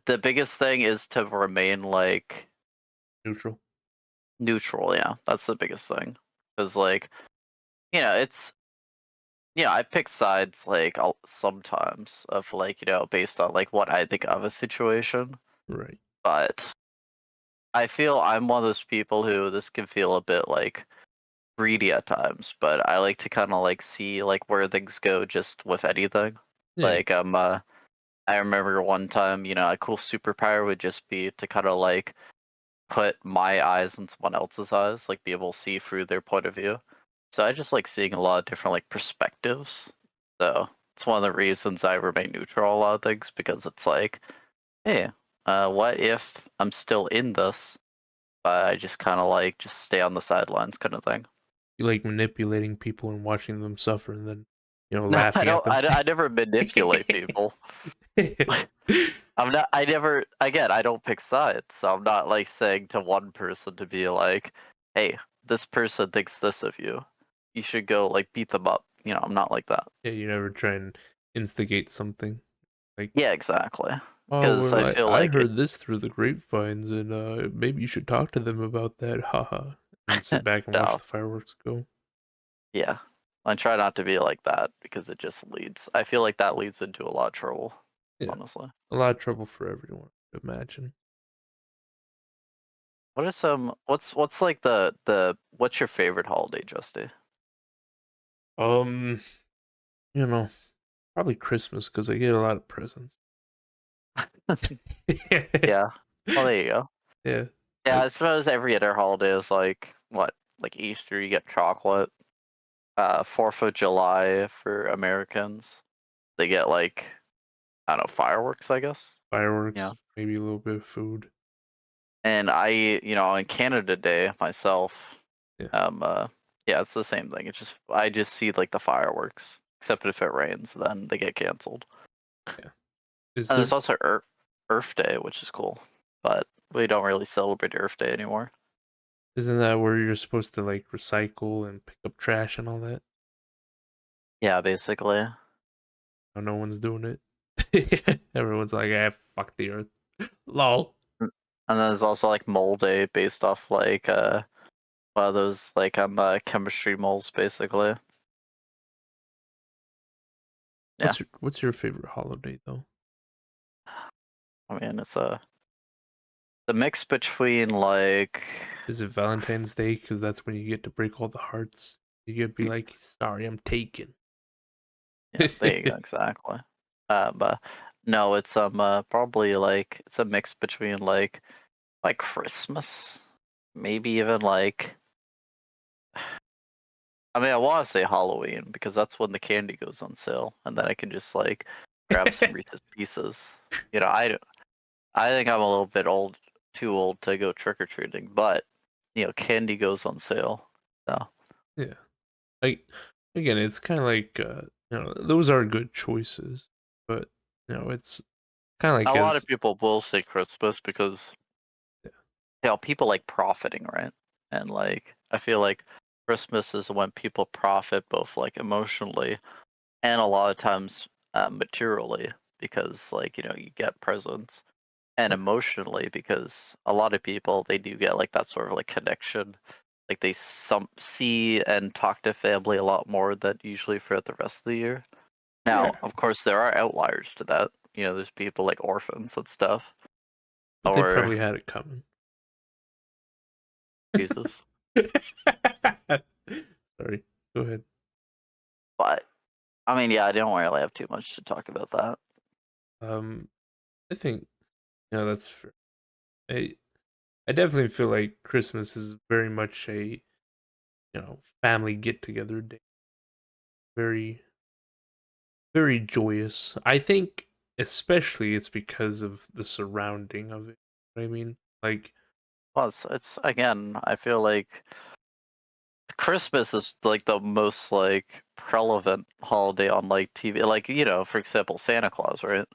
B: the biggest thing is to remain like
A: Neutral.
B: neutral. Yeah, that's the biggest thing. Because like it's I pick sides like sometimes of like based on like what I think of a situation,
A: Right.
B: but I feel I'm one of those people who this can feel a bit like greedy at times, but I like to kind of like see like where things go just with anything.
A: Yeah.
B: Like I remember one time, a cool superpower would just be to kind of like put my eyes in someone else's eyes, like be able to see through their point of view. So I just like seeing a lot of different like perspectives. So it's one of the reasons I remain neutral on a lot of things because it's like, hey, what if I'm still in this, but I just kind of like just stay on the sidelines kind of thing.
A: You like manipulating people and watching them suffer and then,
B: No, I
A: laughing at
B: don't.
A: them.
B: I never manipulate people. I'm not. I never. Again, I don't pick sides. So I'm not like saying to one person to be like, "Hey, this person thinks this of you. You should go like beat them up." I'm not like that.
A: Yeah, you never try and instigate something. Like,
B: Yeah, exactly.
A: oh,
B: Because
A: well,
B: I
A: I,
B: feel
A: I
B: like it.
A: heard this through the grapevines, and maybe you should talk to them about that. Haha. And sit back and watch
B: No.
A: the fireworks go.
B: Yeah. I try not to be like that because it just leads. I feel like that leads into a lot of trouble.
A: Yeah,
B: Honestly.
A: a lot of trouble for everyone, imagine.
B: What are some? What's like the? What's your favorite holiday, Justy?
A: Um, you know, probably Christmas because I get a lot of presents.
B: Yeah. Well, there you go.
A: Yeah,
B: Yeah,
A: like
B: I suppose every other holiday is like what? Like Easter, you get chocolate. 4th of July for Americans, they get like I don't know fireworks, I guess.
A: fireworks,
B: Yeah.
A: maybe a little bit of food.
B: And on Canada Day myself,
A: Yeah,
B: yeah, it's the same thing. It's just I just see like the fireworks, except if it rains, then they get canceled.
A: yeah. Is
B: And
A: there
B: there's also Earth Day, which is cool, but we don't really celebrate Earth Day anymore.
A: Isn't that where you're supposed to like recycle and pick up trash and all that?
B: Yeah, basically.
A: Oh, no one's doing it. Everyone's like, "Ah, fuck the earth." Lol.
B: And then there's also like Mole Day based off like one of those like chemistry moles basically. Yeah.
A: What's your favorite holiday though?
B: I mean it's a the mix between like
A: Is it Valentine's Day? Because that's when you get to break all the hearts. You get to be like, sorry, I'm taken.
B: yeah, there you go, exactly. But no, it's probably like it's a mix between like Christmas, maybe even like I mean I want to say Halloween because that's when the candy goes on sale, and then I can just like grab some Reese's Pieces. You know, I think I'm a little bit too old to go trick or treating, but candy goes on sale. So
A: Yeah. Like again, it's kind of like those are good choices, but it's kind of
B: a
A: like
B: lot of
A: as
B: people will say Christmas because
A: yeah,
B: people like profiting, right? And like I feel like Christmas is when people profit both like emotionally and a lot of times materially because like you get presents and
A: yeah,
B: emotionally because a lot of people they do get like that sort of like connection like they some see and talk to family a lot more than usually throughout the rest of the year.
A: yeah,
B: Now of course there are outliers to that. There's people like orphans and stuff
A: but they
B: or
A: probably had it coming.
B: Jesus.
A: Sorry, go ahead.
B: But I mean, yeah, I don't really have too much to talk about that.
A: Um, I think that's fair. I I definitely feel like Christmas is very much a family get together day. Very very joyous. I think especially it's because of the surrounding of it. I mean, like
B: Well, it's again, I feel like Christmas is like the most like relevant holiday on like TV. Like for example, Santa Claus, right?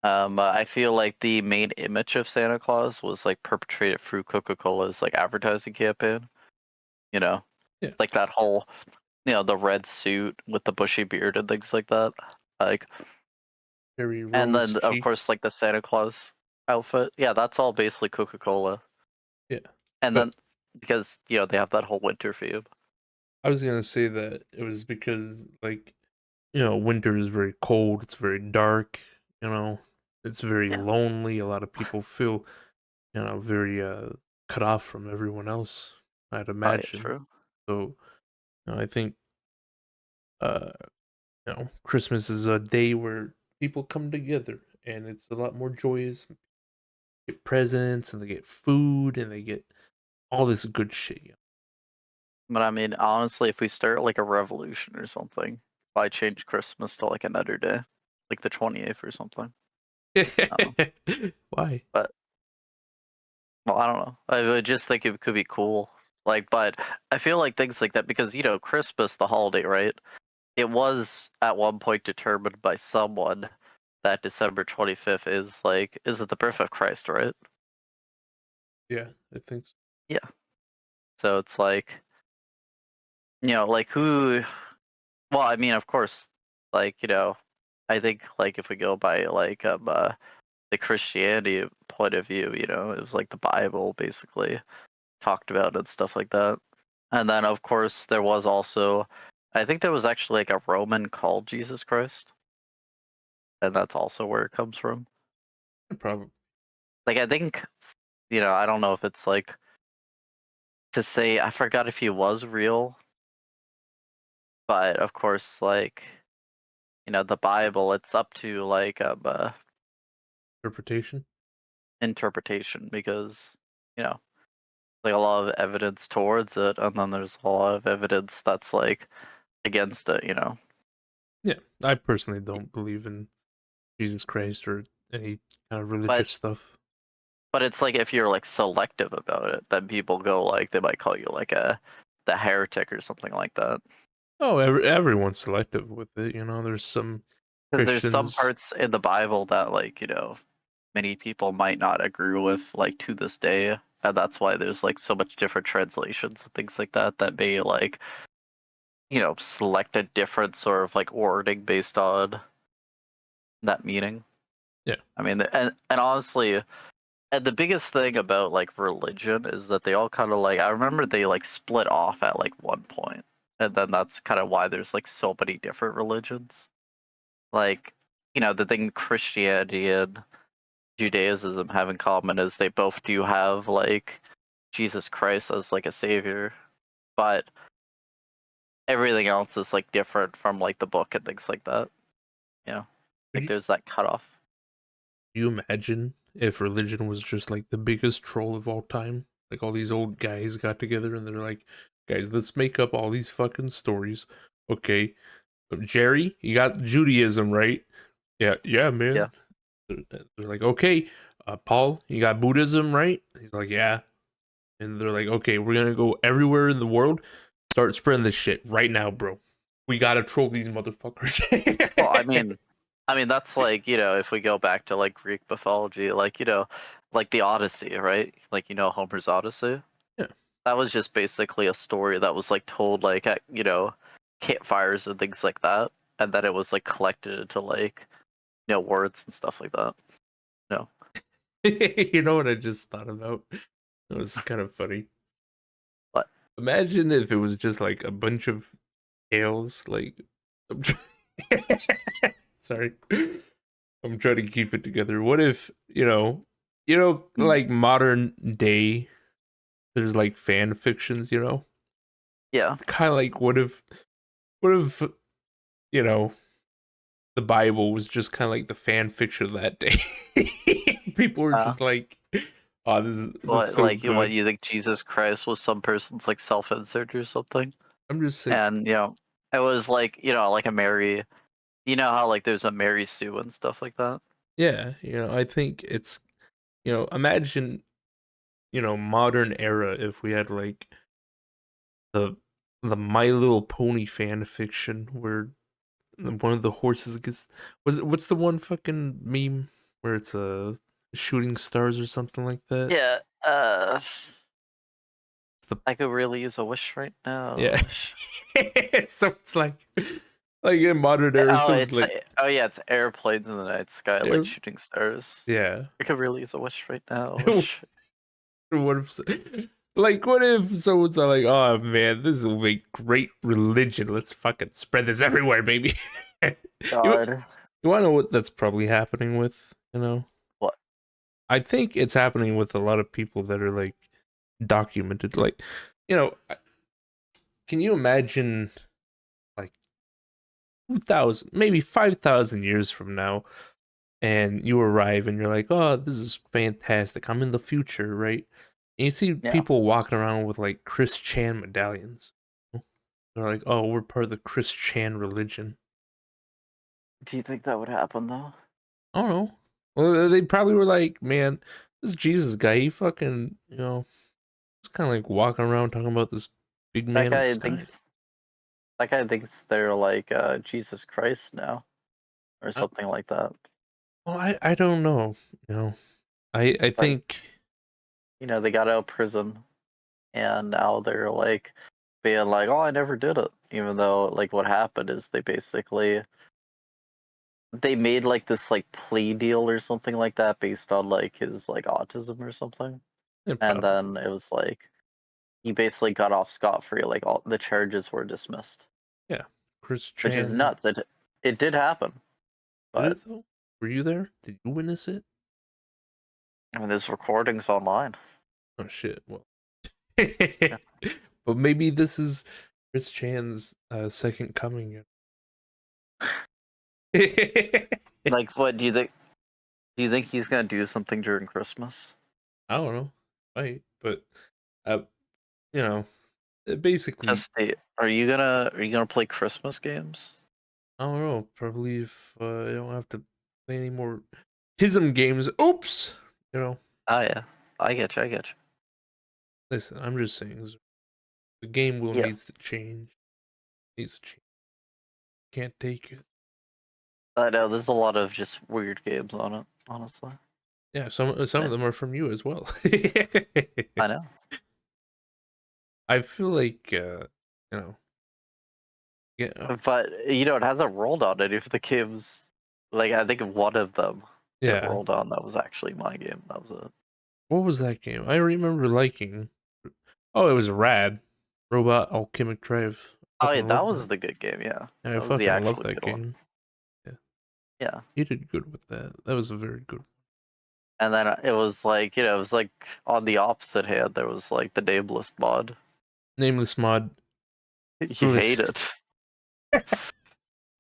B: I feel like the main image of Santa Claus was like perpetrated through Coca-Cola's like advertising campaign. You know,
A: yeah,
B: like that whole the red suit with the bushy beard and things like that. Like,
A: very
B: and
A: rose
B: then of course
A: cheeks.
B: like the Santa Claus outfit. Yeah, that's all basically Coca-Cola.
A: Yeah,
B: And
A: but
B: then because they have that whole winter theme.
A: I was gonna say that it was because like winter is very cold. It's very dark. You know, it's very
B: Yeah,
A: lonely. A lot of people feel very cut off from everyone else. I'd
B: oh yeah,
A: imagine.
B: true.
A: So I think uh Christmas is a day where people come together and it's a lot more joyous. Get presents and they get food and they get all this good shit.
B: But I mean, honestly, if we start like a revolution or something, why change Christmas to like another day, like the 28th or something? Um,
A: Why?
B: but well, I don't know. I would just think it could be cool. Like, but I feel like things like that because Christmas, the holiday, right? It was at one point determined by someone that December 25th is it the birth of Christ, right?
A: Yeah, I think so.
B: Yeah. So it's like like who well, I mean, of course, like, I think like if we go by like the Christianity point of view, it was like the Bible basically talked about and stuff like that. And then of course there was also I think there was actually like a Roman called Jesus Christ, and that's also where it comes from.
A: Probably.
B: Like I think I don't know if it's like to say I forgot if he was real, but of course like the Bible it's up to like
A: Interpretation.
B: interpretation because you know like a lot of evidence towards it, and then there's a lot of evidence that's like against it.
A: Yeah, I personally don't believe in Jesus Christ or any kind of
B: But
A: religious stuff.
B: it's like if you're like selective about it, then people go like they might call you like the heretic or something like that.
A: Oh, everyone's selective with it. There's some
B: 'Cause there's some
A: Christians.
B: parts in the Bible that like many people might not agree with like to this day, and that's why there's like so much different translations and things like that that may like select a different sort of like wording based on that meaning.
A: Yeah,
B: I mean, and honestly, and the biggest thing about like religion is that they all kind of like I remember they like split off at like one point, and then that's kind of why there's like so many different religions. Like the thing Christianity and Judaism have in common is they both do have like Jesus Christ as like a savior, but everything else is like different from like the book and things like that. You know,
A: Could
B: like there's that cutoff.
A: you imagine if religion was just like the biggest troll of all time? Like all these old guys got together and they're like, guys, let's make up all these fucking stories. Okay, Jerry, you got Judaism, right? Yeah, yeah,
B: Yeah.
A: man. They're like, okay, Paul, you got Buddhism, right? He's like, yeah. And they're like, okay, we're gonna go everywhere in the world, start spreading this shit right now, bro. We gotta troll these motherfuckers.
B: Well, I mean that's like, if we go back to like Greek mythology, like, like the Odyssey, right? Like, Homer's Odyssey.
A: Yeah.
B: That was just basically a story that was like told like at, campfires and things like that. And then it was like collected into like, words and stuff like that. No.
A: You know what I just thought about? It was kind of funny.
B: But
A: Imagine if it was just like a bunch of tales, like I'm sorry. I'm trying to keep it together. What if, like modern day, there's like fan fictions, It's
B: yeah.
A: kind of like what if, you know, the Bible was just kind of like the fan fiction of that day. People were
B: Uh,
A: just like, "Oh, this is
B: what
A: so
B: like what
A: good."
B: you think Jesus Christ was some person's like self-insert or something?
A: I'm just saying,
B: And it was like, like a Mary, how like there's a Mary Sue and stuff like that?
A: yeah, I think it's, imagine, modern era if we had like the the My Little Pony fan fiction where one of the horses gets what's the one fucking meme where it's shooting stars or something like that?
B: Yeah,
A: It's the
B: I could really use a wish right
A: yeah.
B: now. Wish.
A: So it's like in modern era,
B: Oh,
A: so it's like
B: oh yeah, it's airplanes in the night sky, like
A: air,
B: shooting stars.
A: yeah.
B: I could really use a wish right now. Wish.
A: What if what if someone's like, oh man, this will make great religion. Let's fucking spread this everywhere, baby. you
B: God.
A: you wanna know what that's probably happening with,
B: What?
A: I think it's happening with a lot of people that are like documented. Like, can you imagine like 2,000, maybe 5,000 years from now, and you arrive and you're like, oh, this is fantastic. I'm in the future, right? And you see
B: Yeah.
A: people walking around with like Chris Chan medallions. They're like, oh, we're part of the Chris Chan religion.
B: Do you think that would happen though?
A: I don't know. Well, they probably were like, man, this Jesus guy, he fucking, he's kind of like walking around talking about this big
B: That
A: man in the
B: guy
A: sky.
B: thinks that guy thinks they're like Jesus Christ now or
A: Uh,
B: something like that.
A: well, I don't know. I
B: Like,
A: think,
B: they got out of prison and now they're like being like, "Oh, I never did it," even though like what happened is they made like this like plea deal or something like that based on like his like autism or something,
A: yeah,
B: and
A: probably,
B: then it was like he basically got off scot free. Like all the charges were dismissed,
A: yeah. Chris
B: which is
A: Chan
B: nuts. It did happen,
A: did
B: but
A: it though. Were you there? Did you witness it?
B: I mean, there's recordings online.
A: Oh shit. Well,
B: Yeah.
A: but maybe this is Chris Chan's second coming. I
B: Like, what do you think? Do you think he's gonna do something during Christmas?
A: don't know. Right, but uh, you know, basically,
B: Are you gonna play Christmas games?
A: I don't know. Probably if I don't have to play any more Tism games. Oops. You know,
B: Oh yeah, I get you. I get you.
A: listen. I'm just saying, the game will
B: Yeah,
A: needs to change. Needs to change. Can't take it.
B: I know. There's a lot of just weird games on it, honestly.
A: Yeah, some of
B: Yeah,
A: them are from you as well.
B: I know.
A: I feel like yeah,
B: But it hasn't rolled on any of the games. Like I think one of them it
A: yeah.
B: rolled on that was actually my game. That was it.
A: What was that game? I remember liking. Oh, it was rad. Robot Alchemic Drive.
B: Oh yeah,
A: Fucking
B: that
A: love
B: was
A: that.
B: the good game. Yeah,
A: I
B: that was the
A: fucking love
B: actually
A: that
B: good one.
A: game. Yeah,
B: Yeah.
A: you did good with that. That was a very good.
B: And then it was like, it was like on the opposite hand, there was like the nameless mod.
A: Nameless mod.
B: You hate
A: Listen,
B: it.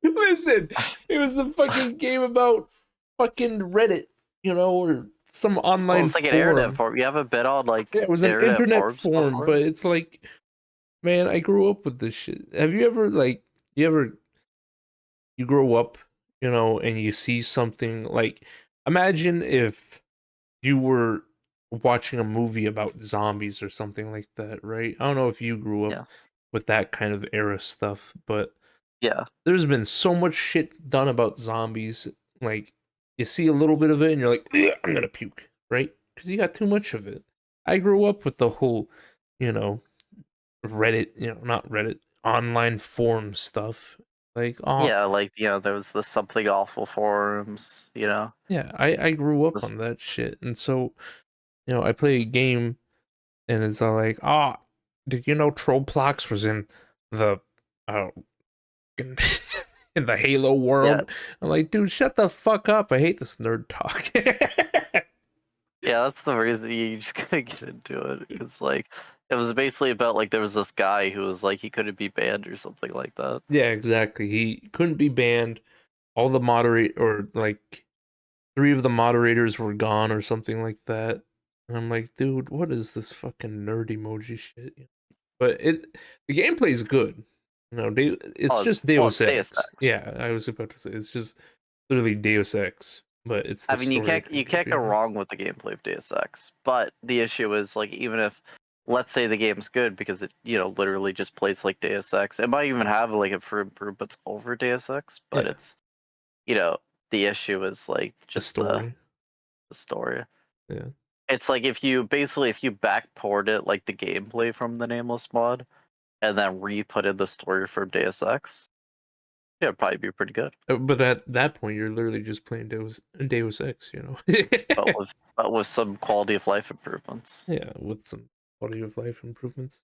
A: listen, it was a fucking game about fucking Reddit, or some
B: Well,
A: online
B: it's like an internet
A: forum.
B: forum. You haven't been on
A: Yeah,
B: like
A: it was an
B: internet
A: internet
B: forums
A: forum,
B: before?
A: but it's like, man, I grew up with this shit. Have you ever you grow up, and you see something like, imagine if you were watching a movie about zombies or something like that, right? I don't know if you grew up
B: Yeah.
A: with that kind of era stuff, but
B: Yeah.
A: there's been so much shit done about zombies. Like, you see a little bit of it and you're like, "Ugh, I'm gonna puke," right? Because you got too much of it. I grew up with the whole, you know, Reddit, not Reddit, online forum stuff. Like, oh,
B: Yeah, like, there was the something awful forums.
A: yeah, I grew up
B: This,
A: on that shit. And so, I play a game and it's all like, oh, did you know Trollplox was in the, uh, in, in the Halo
B: yeah.
A: world? I'm like, dude, shut the fuck up. I hate this nerd talk.
B: Yeah, that's the reason you just couldn't get into it. Because, like, it was basically about, like, there was this guy who was, like, he couldn't be banned or something like that.
A: Yeah, exactly. He couldn't be banned. All the or like three of the moderators were gone or something like that. And I'm like, dude, what is this fucking nerd emoji shit? But the gameplay's good. It's
B: Oh,
A: just
B: well,
A: Deus
B: it's Deus
A: Ex.
B: Ex.
A: Yeah, I was about to say it's just literally Deus Ex, but it's
B: I
A: the
B: mean, you
A: story I
B: can't
A: couldn't
B: you
A: get
B: can't go
A: behind.
B: wrong with the gameplay of Deus Ex. But the issue is, like, even if, let's say the game's good because it, literally just plays like Deus Ex, it might even have like a for improvements over Deus Ex, but
A: Yeah,
B: it's, you know, the issue is like
A: the
B: just the
A: story.
B: the story.
A: Yeah.
B: It's like if you backport it like the gameplay from the Nameless mod and then re-put in the story from Deus Ex, yeah, it'd probably be pretty good.
A: But at that point, you're literally just playing Deus Ex.
B: But with some quality of life improvements.
A: Yeah, with some quality of life improvements.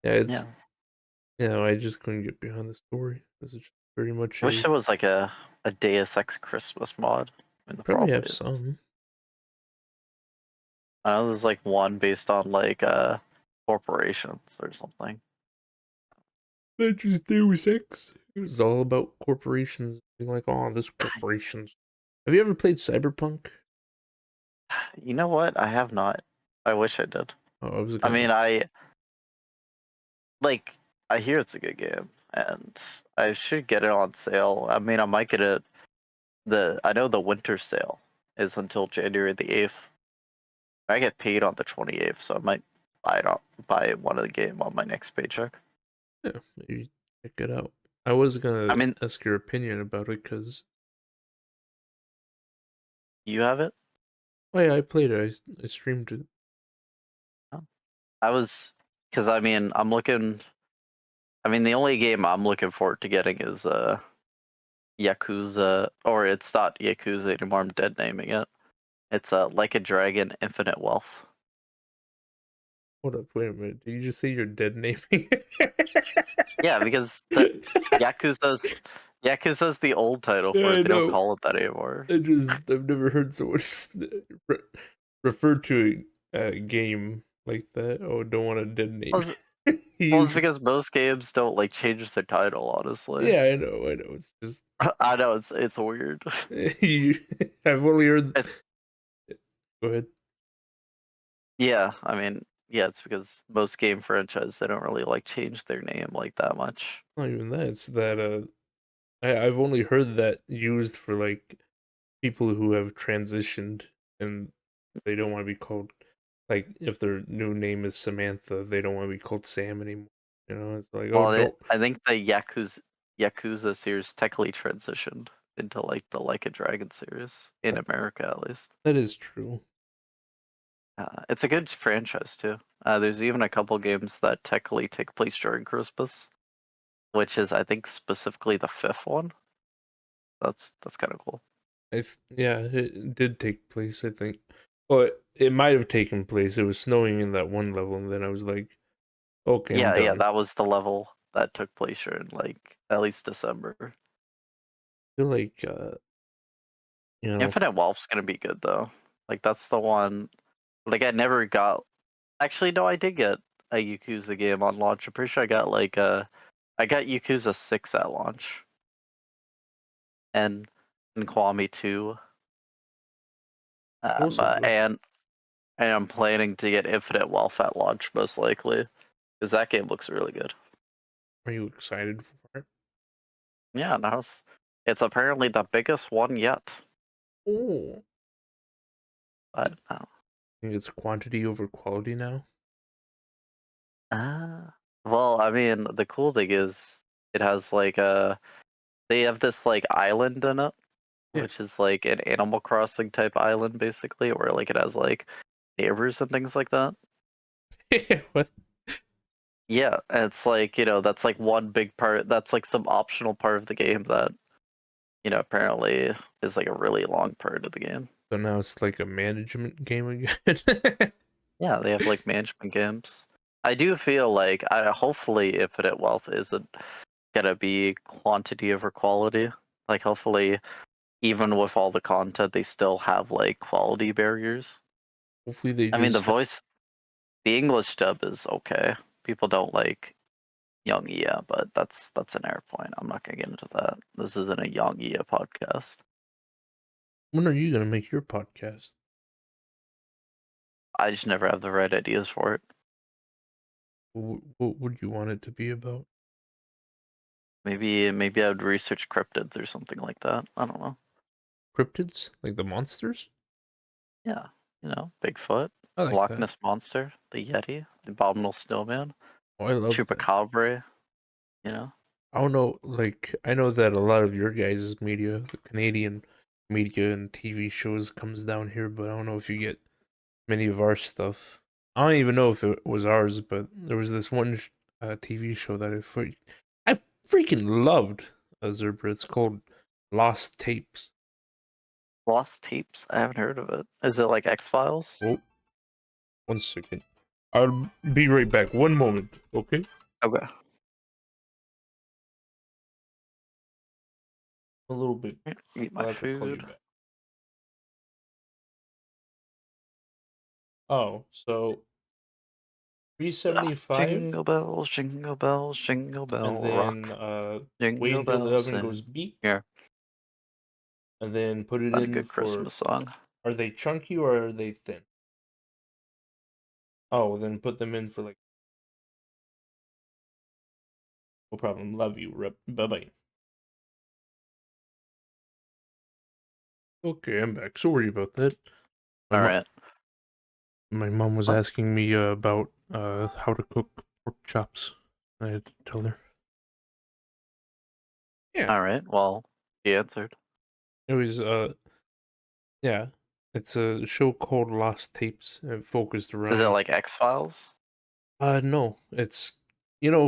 A: Yeah, it's
B: Yeah.
A: I just couldn't get behind the story because it's very much
B: I wish
A: a
B: there was like a Deus Ex Christmas mod. I mean, the
A: probably
B: problem
A: have
B: is,
A: some.
B: I know there's like one based on like corporations or something.
A: Not just Deus Ex. It was all about corporations being like, oh, this corporations. Have you ever played Cyberpunk?
B: You know what? I have not. I wish I did.
A: Oh, I was
B: I
A: gonna.
B: mean, like I hear it's a good game, and I should get it on sale. I mean, I might get it. I know the winter sale is until January the 8th. I get paid on the 28th, so I might buy one of the game on my next paycheck.
A: Yeah, maybe check it out. I was
B: I
A: gonna
B: mean,
A: ask your opinion about it because,
B: you have it?
A: oh yeah, I played it. I streamed it.
B: Oh. I was, because I mean, the only game I'm looking forward to getting is Yakuza, or it's not Yakuza anymore. I'm dead naming it. It's Like a Dragon Infinite Wealth.
A: Hold up, wait a minute. Did you just say you're dead naming?
B: Yeah, because the Yakuza's the old title
A: Yeah,
B: for it.
A: I
B: They don't
A: know.
B: call it that anymore.
A: I've never heard someone re- refer to a game like that. Oh, don't want a dead name.
B: Well, it's,
A: He
B: well, it's
A: usually,
B: because most games don't like change their title, honestly.
A: yeah, I know. It's just
B: I know it's weird.
A: you, I've only heard.
B: It's
A: Go ahead.
B: Yeah, I mean, yeah, it's because most game franchises they don't really like change their name like that much.
A: Not even that. It's that I've only heard that used for like people who have transitioned and they don't want to be called, like, if their new name is Samantha, they don't want to be called Sam anymore. It's like, oh,
B: Well,
A: don't.
B: I think the Yakuza series technically transitioned into like the Like a Dragon series in America at least.
A: That is true.
B: It's a good franchise too. There's even a couple games that technically take place during Christmas, which is I think specifically the fifth one. That's kind of cool.
A: Yeah, it did take place, I think. Well, it might have taken place. It was snowing in that one level, and then I was like, okay, I'm
B: Yeah, yeah,
A: done.
B: that was the level that took place during like at least December.
A: I feel like, you know,
B: Infinite Wealth's gonna be good though. Like that's the one. Like I never got. Actually, no, I did get a Yakuza game on launch. I'm pretty sure I got like I got Yakuza 6 at launch, and Kwame 2.
A: Also good.
B: And I'm planning to get Infinite Wealth at launch most likely, because that game looks really good.
A: Are you excited for it?
B: Yeah, no, it's apparently the biggest one yet.
A: Oh,
B: But
A: I think it's quantity over quality now.
B: well, I mean, the cool thing is it has like they have this like island in it,
A: Yeah.
B: which is like an Animal Crossing type island basically, where like it has like neighbors and things like that.
A: What?
B: Yeah, and it's like, that's like one big part. That's like some optional part of the game that, apparently is like a really long part of the game.
A: So now it's like a management game again.
B: Yeah, they have like management games. I do feel like hopefully Infinite Wealth isn't gonna be quantity over quality. Like hopefully even with all the content they still have like quality barriers.
A: Hopefully they
B: I mean
A: just
B: the English dub is okay. People don't like Young Ia, but that's an air point. I'm not gonna get into that. This isn't a Young Ia podcast.
A: when are you gonna make your podcast?
B: I just never have the right ideas for it.
A: What would you want it to be about?
B: Maybe I would research cryptids or something like that. I don't know.
A: Cryptids? Like the monsters?
B: Yeah, Bigfoot,
A: I like
B: Loch
A: that.
B: Ness monster, the Yeti, the abominable snowman,
A: Oh, I love that.
B: Chupacabra. You know.
A: I don't know, like, I know that a lot of your guys' media, the Canadian media and TV shows comes down here, but I don't know if you get many of our stuff. I don't even know if it was ours, but there was this one TV show that I freaking loved, Zerbra. It's called Lost Tapes.
B: Lost Tapes. I haven't heard of it. Is it like X Files?
A: Oh, one second. I'll be right back. One moment, okay?
B: Okay.
A: A little bit.
B: Eat my
A: I'll have to call you
B: food.
A: back. Oh, so
B: Jingle
A: 375,
B: bells, jingle bells, jingle
A: and
B: bell
A: then
B: rock.
A: wait
B: Jingle
A: until the
B: bells
A: oven
B: sing.
A: goes beep,
B: Yeah,
A: and then put it
B: not a
A: in
B: good
A: for.
B: Christmas song.
A: Are they chunky or are they thin? Oh, then put them in for like. No problem. Love you. Bye bye. Okay, I'm back. Sorry about that. My
B: All
A: mom,
B: right.
A: my mom was
B: What?
A: asking me about how to cook pork chops. I had to tell her. Yeah,
B: All right. Well, he answered.
A: it was yeah. It's a show called Lost Tapes. It focused
B: Is it
A: around
B: like X Files?
A: no, it's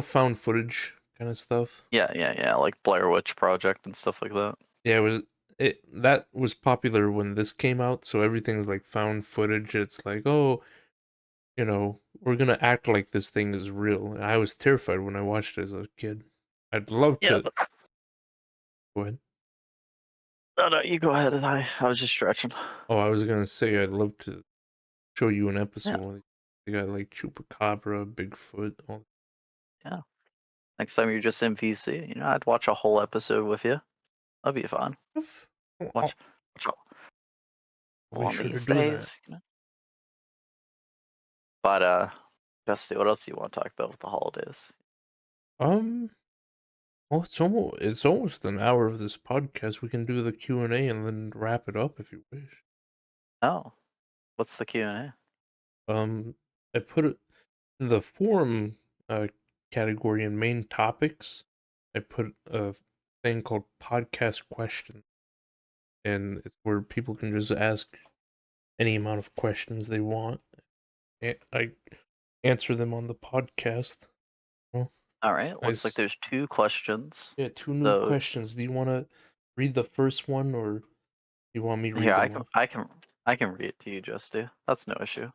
A: found footage kind of stuff.
B: Yeah, yeah, yeah. Like Blair Witch Project and stuff like that.
A: Yeah, it that was popular when this came out, so everything's like found footage. It's like, oh, we're gonna act like this thing is real. And I was terrified when I watched it as a kid. I'd love
B: Yeah.
A: to go ahead.
B: No, no, you go ahead. And I was just stretching.
A: Oh, I was gonna say I'd love to show you an
B: Yeah,
A: episode where they got like Chupacabra, Bigfoot, all
B: yeah. Next time you're just in VC, I'd watch a whole episode with you. That'd be fun.
A: that stuff.
B: Watch, watch
A: I'll be
B: one of
A: sure to
B: these
A: do that.
B: days. But Justy, what else do you want to talk about with the holidays?
A: Um, well, it's almost an hour of this podcast. We can do the Q&A and then wrap it up if you wish.
B: Oh, what's the Q&A?
A: Um, I put it in the forum category in main topics. I put a thing called podcast question, and it's where people can just ask any amount of questions they want. And I answer them on the podcast. Well,
B: All right, looks like
A: nice.
B: there's two questions.
A: Yeah, two new
B: So
A: questions. Do you want to read the first one, or do you want me to
B: here
A: read
B: I
A: them
B: can
A: off?
B: I can I can read it to you, Justy. That's no issue.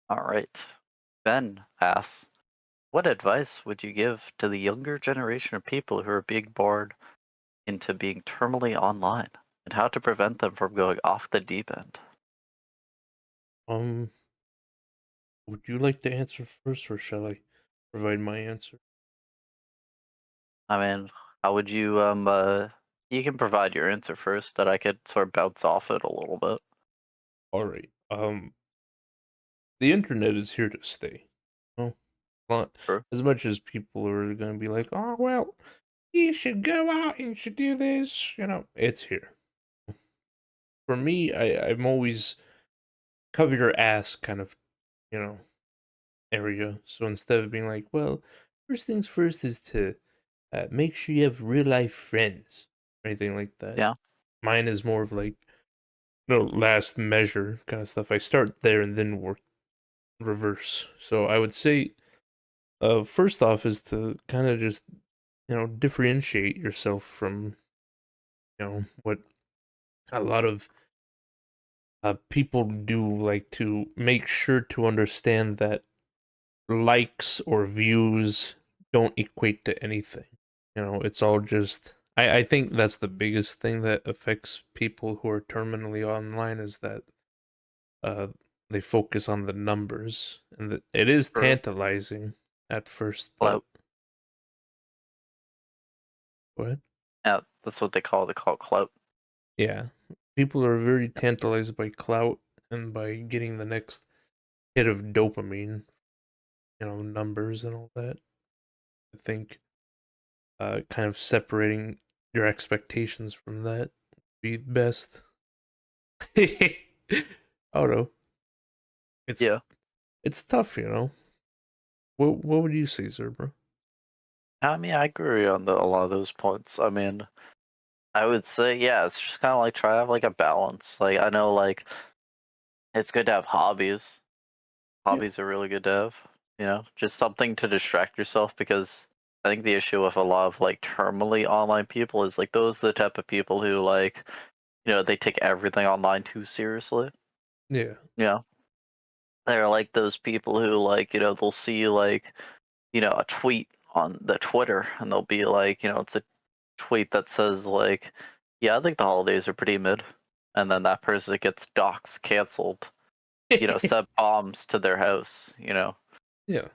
B: All right. Ben asks, what advice would you give to the younger generation of people who are being born into being terminally online? and how to prevent them from going off the deep end.
A: Um, would you like to answer first, or shall I provide my answer?
B: I mean, how would you you can provide your answer first that I could sort of bounce off it a little bit.
A: All right. The internet is here to stay. Oh, not
B: True.
A: as much as people are gonna be like, oh well, you should go out and you should do this. It's here. For me, I'm always cover your ass kind of, you know, area. So instead of being like, well, first things first is to make sure you have real life friends or anything like that.
B: Yeah.
A: Mine is more of like, last measure kind of stuff. I start there and then work reverse. So I would say, first off, is to kind of just, differentiate yourself from, what a lot of people do, like to make sure to understand that likes or views don't equate to anything. It's all just. I think that's the biggest thing that affects people who are terminally online is that uh, they focus on the numbers, and it is
B: True.
A: tantalizing at first, but
B: Clout.
A: what?
B: Yeah, that's what they call it clout.
A: Yeah, people are very tantalized by clout and by getting the next hit of dopamine, numbers and all that. I think kind of separating your expectations from that would be best. Oh no, it's
B: Yeah.
A: it's tough. What would you say, Zerbra?
B: I mean, I agree on a lot of those points. I mean, I would say, yeah, it's just kind of like try to have like a balance. Like, I know, like, it's good to have hobbies.
A: Yeah,
B: Hobbies are really good to have, just something to distract yourself because I think the issue with a lot of like terminally online people is like those are the type of people who like, they take everything online too seriously.
A: yeah,
B: Yeah. They're like those people who like, they'll see like, a tweet on the Twitter and they'll be like, it's a tweet that says like, yeah, I think the holidays are pretty mid. And then that person gets doxxed, canceled, sent bombs to their house,
A: yeah.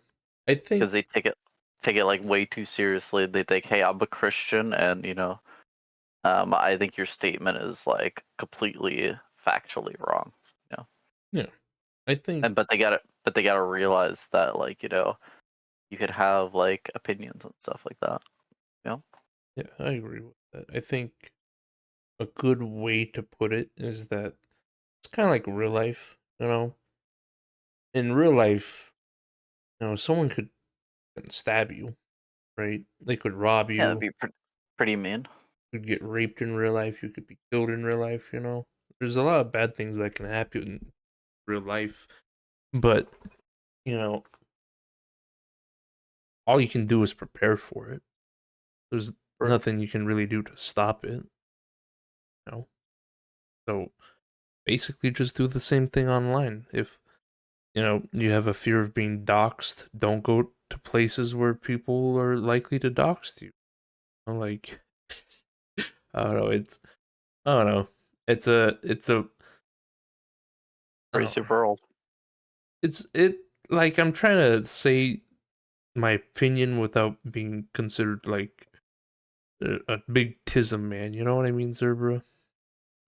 A: I think
B: because they take it like way too seriously. They think, hey, I'm a Christian, and I think your statement is like completely factually wrong. You know,
A: yeah. I think
B: and but they gotta realize that like you could have like opinions and stuff like that. You know,
A: yeah, I agree with that. I think a good way to put it is that it's kind of like real life. In real life, someone could stab you, right? They could rob
B: yeah, that'd
A: you.
B: be pretty mean.
A: You could get raped in real life. You could be killed in real life. There's a lot of bad things that can happen in real life, but you know, all you can do is prepare for it. There's
B: True.
A: nothing you can really do to stop it. You know, so basically, just do the same thing online. If you have a fear of being doxxed, don't go to places where people are likely to dox you. Like, I don't know. I don't know. I
B: Pretty
A: don't know.
B: super old.
A: Like I'm trying to say my opinion without being considered like a big tism man. You know what I mean, Zerbra?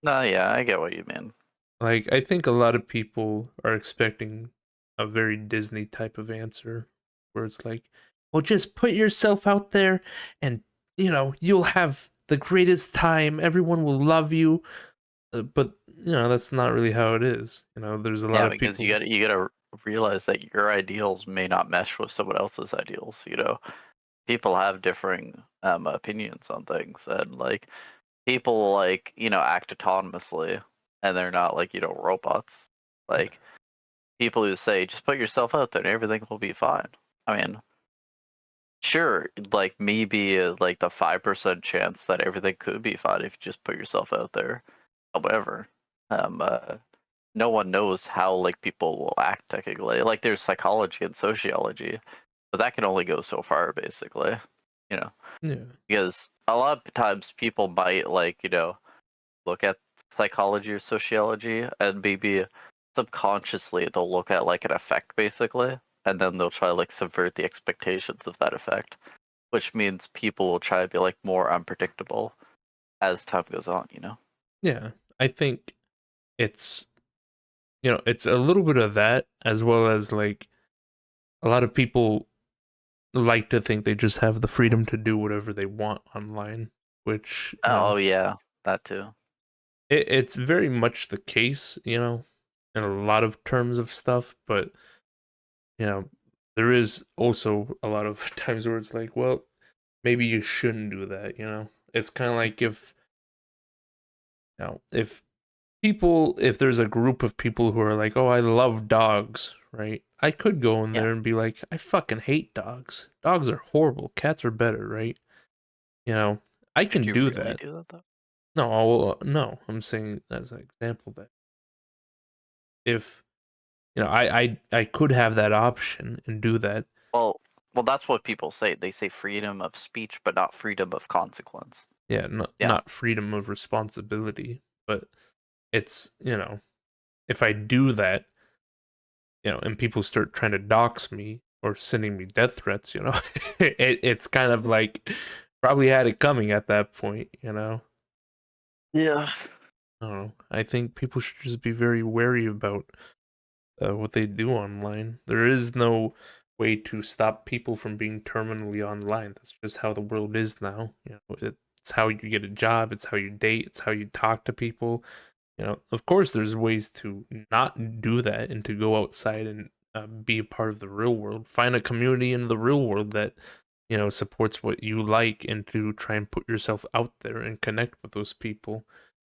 B: No, yeah, I get what you mean.
A: Like I think a lot of people are expecting a very Disney type of answer where it's like, well, just put yourself out there and you'll have the greatest time. Everyone will love you. But that's not really how it is. There's a lot
B: Yeah,
A: of
B: because you
A: people.
B: got to you got to realize that your ideals may not mesh with someone else's ideals. People have differing opinions on things, and like people like act autonomously, and they're not like robots.
A: Yeah,
B: Like people who say just put yourself out there and everything will be fine. I mean, sure, like maybe like the 5% chance that everything could be fine if you just put yourself out there. However, um, uh, no one knows how like people will act technically. Like there's psychology and sociology, but that can only go so far basically. You know,
A: yeah,
B: because a lot of times people might like look at psychology or sociology, and maybe subconsciously they'll look at like an effect basically, and then they'll try to like subvert the expectations of that effect, which means people will try to be like more unpredictable as time goes on, you know?
A: Yeah, I think it's it's a little bit of that as well as like a lot of people like to think they just have the freedom to do whatever they want online, which
B: Oh yeah, that too.
A: it's very much the case, in a lot of terms of stuff, but you know, there is also a lot of times where it's like, well, maybe you shouldn't do that. It's kind of like if if there's a group of people who are like, "Oh, I love dogs," right? I could go in
B: Yeah.
A: there and be like, "I fucking hate dogs. Dogs are horrible. Cats are better," right? You know, I
B: Could
A: can
B: you
A: do
B: really
A: that.
B: do that though?
A: No, I'm saying as an example that if I could have that option and do that.
B: Well, that's what people say. They say freedom of speech, but not freedom of consequence.
A: Yeah, not
B: Yeah.
A: not freedom of responsibility, but it's if I do that, and people start trying to dox me or sending me death threats, it's kind of like probably had it coming at that point.
B: Yeah.
A: I don't know. I think people should just be very wary about what they do online. There is no way to stop people from being terminally online. That's just how the world is now. It's how you get a job, it's how you date, it's how you talk to people. Of course, there's ways to not do that and to go outside and be a part of the real world. Find a community in the real world that supports what you like, and to try and put yourself out there and connect with those people.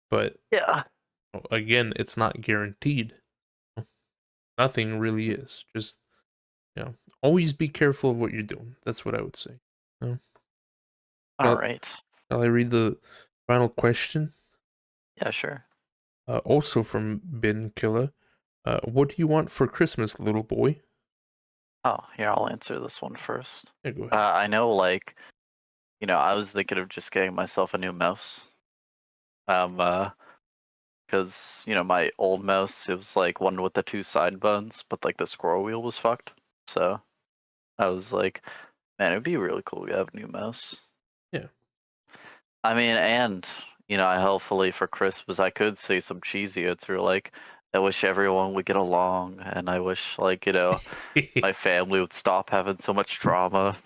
A: But
B: Yeah.
A: again, it's not guaranteed. Nothing really is. Just you know, always be careful of what you're doing. That's what I would say. Uh,
B: All
A: Shall,
B: right.
A: shall I read the final question?
B: Yeah, sure.
A: Also from Ben Killer. What do you want for Christmas, little boy?
B: Oh, here, I'll answer this one first.
A: Yeah, go ahead.
B: I know, like, I was thinking of just getting myself a new mouse. Because, my old mouse, it was like one with the two side buttons, but like the scroll wheel was fucked. So I was like, man, it'd be really cool to have a new mouse.
A: Yeah.
B: I mean, and, I hopefully for Christmas, I could say some cheesy answer like, I wish everyone would get along, and I wish, like, my family would stop having so much drama,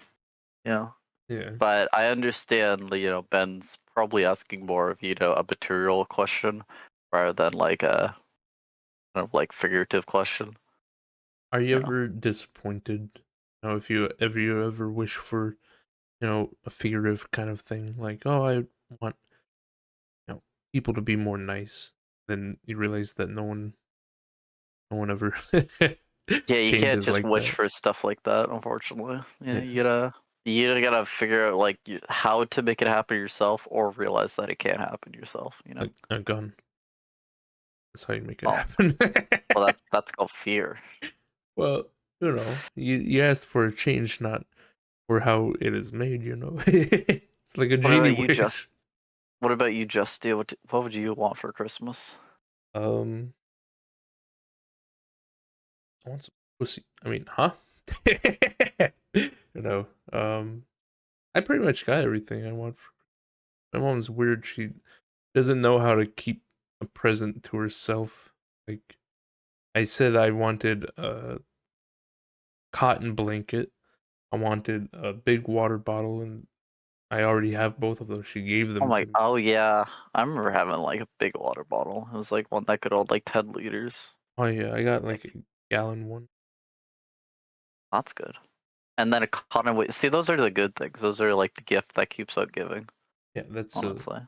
B: you know.
A: Yeah.
B: But I understand, Ben's probably asking more of, a material question rather than like a kind of like figurative question.
A: Are you
B: You know.
A: ever disappointed? If you ever wish for, a figurative kind of thing, like, oh, I want, people to be more nice. Then you realize that no one ever
B: Yeah, you can't
A: changes
B: just
A: like
B: wish
A: that.
B: for stuff like that, unfortunately. Yeah,
A: Yeah.
B: you gotta figure out like how to make it happen yourself, or realize that it can't happen yourself.
A: A gun. That's how you make it
B: Oh,
A: happen.
B: well, that's called fear.
A: Well, you asked for a change, not for how it is made. It's like a
B: What
A: genie
B: about you, just?
A: wish.
B: What about you, Justy? What would you want for Christmas?
A: Um, I want some pussy. I mean, huh? you know, um, I pretty much got everything I want. My mom's weird. She doesn't know how to keep a present to herself. Like, I said I wanted a cotton blanket. I wanted a big water bottle, and I already have both of those. She gave
B: Oh
A: them
B: my,
A: to me.
B: oh yeah, I remember having like a big water bottle. It was like one that could hold like 10 liters.
A: Oh yeah, I got like
B: Like,
A: a gallon one.
B: that's good. And then a cotton weight. See, those are the good things. Those are like the gift that keeps on giving.
A: Yeah, that's a
B: Honestly.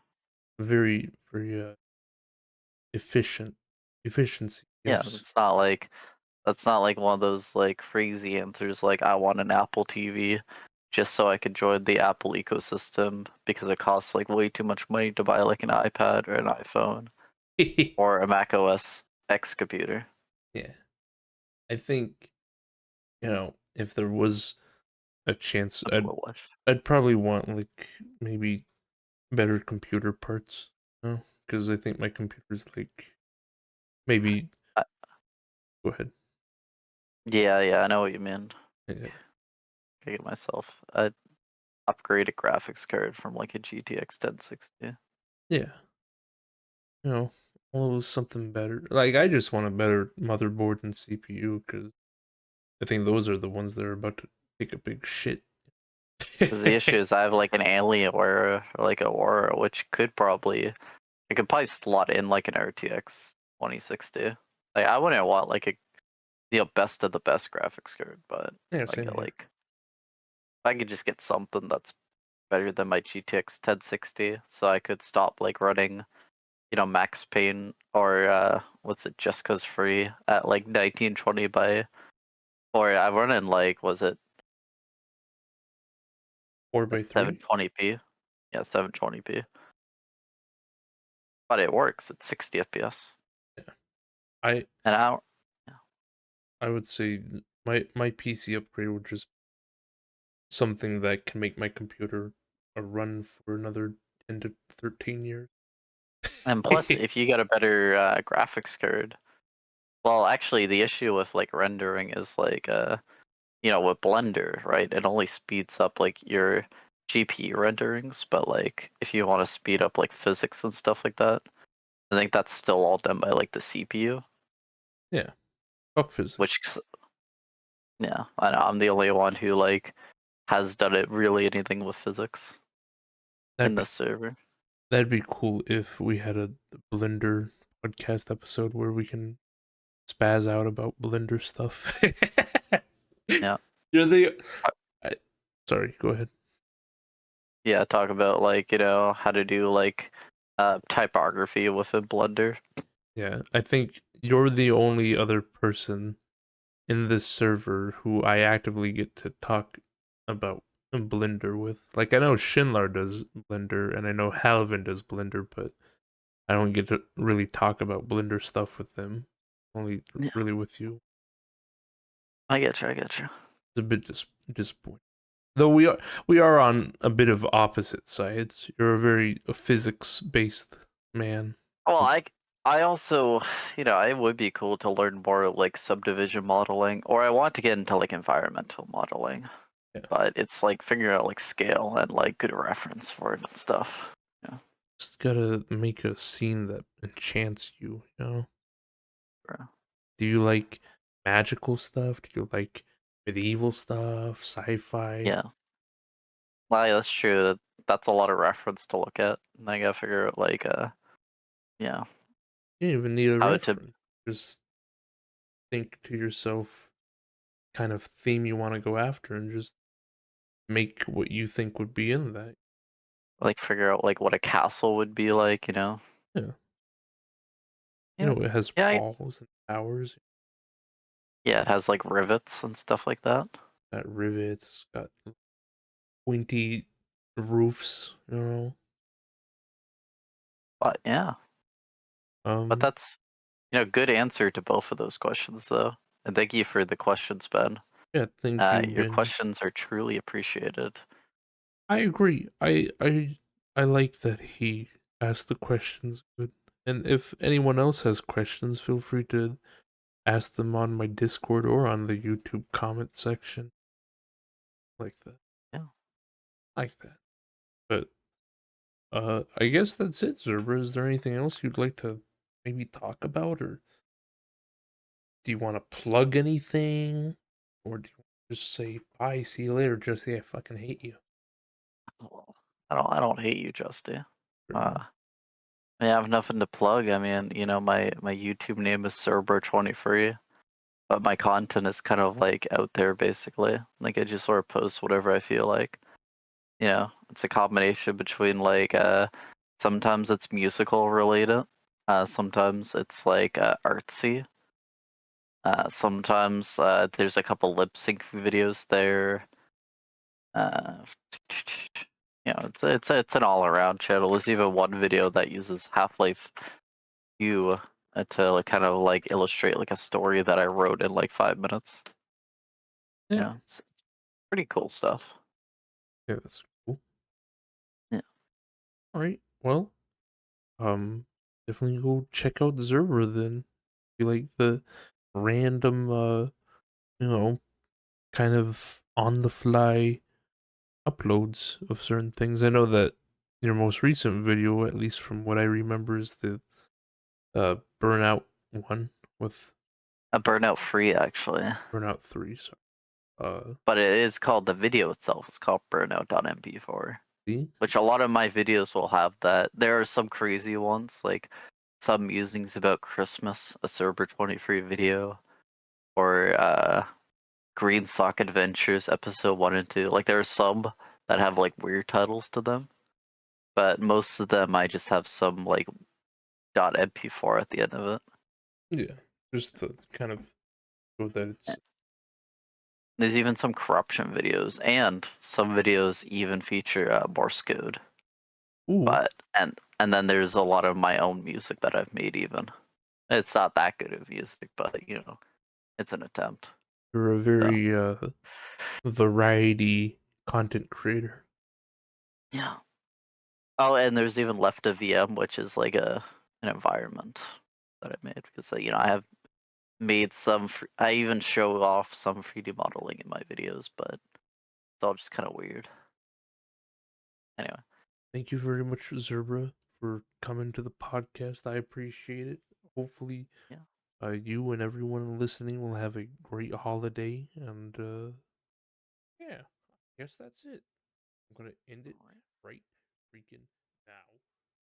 A: very, very efficient efficiency
B: Yeah,
A: gifts.
B: that's not like one of those like crazy answers like I want an Apple TV just so I could join the Apple ecosystem because it costs like way too much money to buy like an iPad or an iPhone or a Mac OS X computer.
A: Yeah, I think if there was a chance,
B: That's
A: I'd
B: what wish.
A: I'd probably want like maybe better computer parts. because I think my computer's like maybe.
B: Uh,
A: Go ahead.
B: yeah, I know what you mean.
A: Yeah,
B: I get myself a upgraded graphics card from like a GTX 1060.
A: yeah. You know, always something better. Like I just want a better motherboard and CPU because I think those are the ones that are about to take a big shit.
B: Because the issue is I have like an Alienware or like a Aura, which could probably I could probably slot in like an RTX 2060. Like I wouldn't want like a best of the best graphics card, but
A: Yeah,
B: I
A: same
B: get
A: here.
B: like if I could just get something that's better than my GTX 1060, so I could stop like running, Max Payne or what's it, Just Cause Free at like 1920 by, or I run in like was it
A: 4x3.
B: 720p? Yeah, 720p. But it works at 60 FPS.
A: Yeah, I
B: And I don't, yeah.
A: I would say my PC upgrade would just something that can make my computer a run for another 10 to 13 years.
B: And plus, if you get a better graphics card, well, actually, the issue with like rendering is like with Blender, right? It only speeds up like your GPU renderings, but like if you want to speed up like physics and stuff like that, I think that's still all done by like the CPU,
A: Yeah, fuck physics.
B: which yeah, I know I'm the only one who like has done it really anything with physics
A: That'd
B: in
A: be
B: the server.
A: that'd be cool if we had a Blender podcast episode where we can spaz out about Blender stuff.
B: Yeah.
A: You're the
B: Uh,
A: I, sorry, go ahead.
B: Yeah, talk about like, how to do like typography within Blender.
A: Yeah, I think you're the only other person in this server who I actively get to talk about Blender with. Like I know Shinlar does Blender and I know Halvin does Blender, but I don't get to really talk about Blender stuff with them. Only
B: Yeah,
A: really with you.
B: I get you.
A: It's a bit disappointing. Though we are on a bit of opposite sides. You're a very physics based man.
B: Well, I also, it would be cool to learn more like subdivision modeling, or I want to get into like environmental modeling,
A: Yeah,
B: but it's like figuring out like scale and like good reference for it and stuff. Yeah,
A: just gotta make a scene that enchants you. You know.
B: bro.
A: Do you like magical stuff? Do you like medieval stuff, sci-fi?
B: Yeah. Well, yeah, that's true. That's a lot of reference to look at. And I gotta figure out like yeah,
A: You don't even need a
B: how to
A: reference. Just think to yourself kind of theme you want to go after and just make what you think would be in that.
B: like figure out like what a castle would be like, you know.
A: Yeah.
B: Yeah.
A: It has
B: Yeah,
A: walls and towers,
B: yeah, it has like rivets and stuff like that.
A: got rivets, got pointy roofs,
B: But yeah, but
A: Um,
B: that's good answer to both of those questions though. And thank you for the questions, Ben.
A: yeah, thank you,
B: Your
A: Ben.
B: questions are truly appreciated.
A: I agree. I like that he asked the questions good. And if anyone else has questions, feel free to ask them on my Discord or on the YouTube comment section. Like that.
B: Yeah.
A: Like that. But I guess that's it, Zerbra. Is there anything else you'd like to maybe talk about, or do you want to plug anything? Or do you just say bye, see you later, Justy, I fucking hate you.
B: Well, I don't hate you, Justy.
A: Fair
B: Uh,
A: enough.
B: I have nothing to plug. I mean, my YouTube name is Zerbra23, but my content is kind of like out there basically. Like I just sort of post whatever I feel like. It's a combination between like sometimes it's musical related, sometimes it's like artsy, sometimes there's a couple lip sync videos there. Uh, it's an all around channel. There's even one video that uses Half-Life 2 to like, kind of like illustrate like a story that I wrote in like 5 minutes.
A: Yeah.
B: It's pretty cool stuff.
A: Yeah, that's cool.
B: Yeah.
A: All right. Well, um, definitely go check out Zerbra then. You like the random, you know, kind of on the fly uploads of certain things. I know that your most recent video, at least from what I remember, is the Burnout one with
B: A Burnout Free actually,
A: Burnout 3. So,
B: but it is called the video itself. It's called Burnout.mp4,
A: see?
B: which a lot of my videos will have that. There are some crazy ones like some musings about Christmas, a Zerbra 23 video, or Green Sock Adventures episode 1 and 2. Like there are some that have like weird titles to them, but most of them I just have some like .mp4 at the end of it.
A: Yeah, just to kind of show that it's.
B: There's even some corruption videos, and some videos even feature Morse code.
A: Ooh,
B: But and then there's a lot of my own music that I've made. Even it's not that good of music, but it's an attempt.
A: you're a
B: So
A: very variety content creator.
B: yeah. Oh, and there's even Left of VM, which is like an environment that I made because I have made some. I even show off some 3D modeling in my videos, but it's all just kind of weird. Anyway,
A: Thank you very much, Zerbra, for coming to the podcast. I appreciate it. Hopefully,
B: yeah.
A: you and everyone listening will have a great holiday. And yeah, I guess that's it. I'm gonna end it
B: All right.
A: right freaking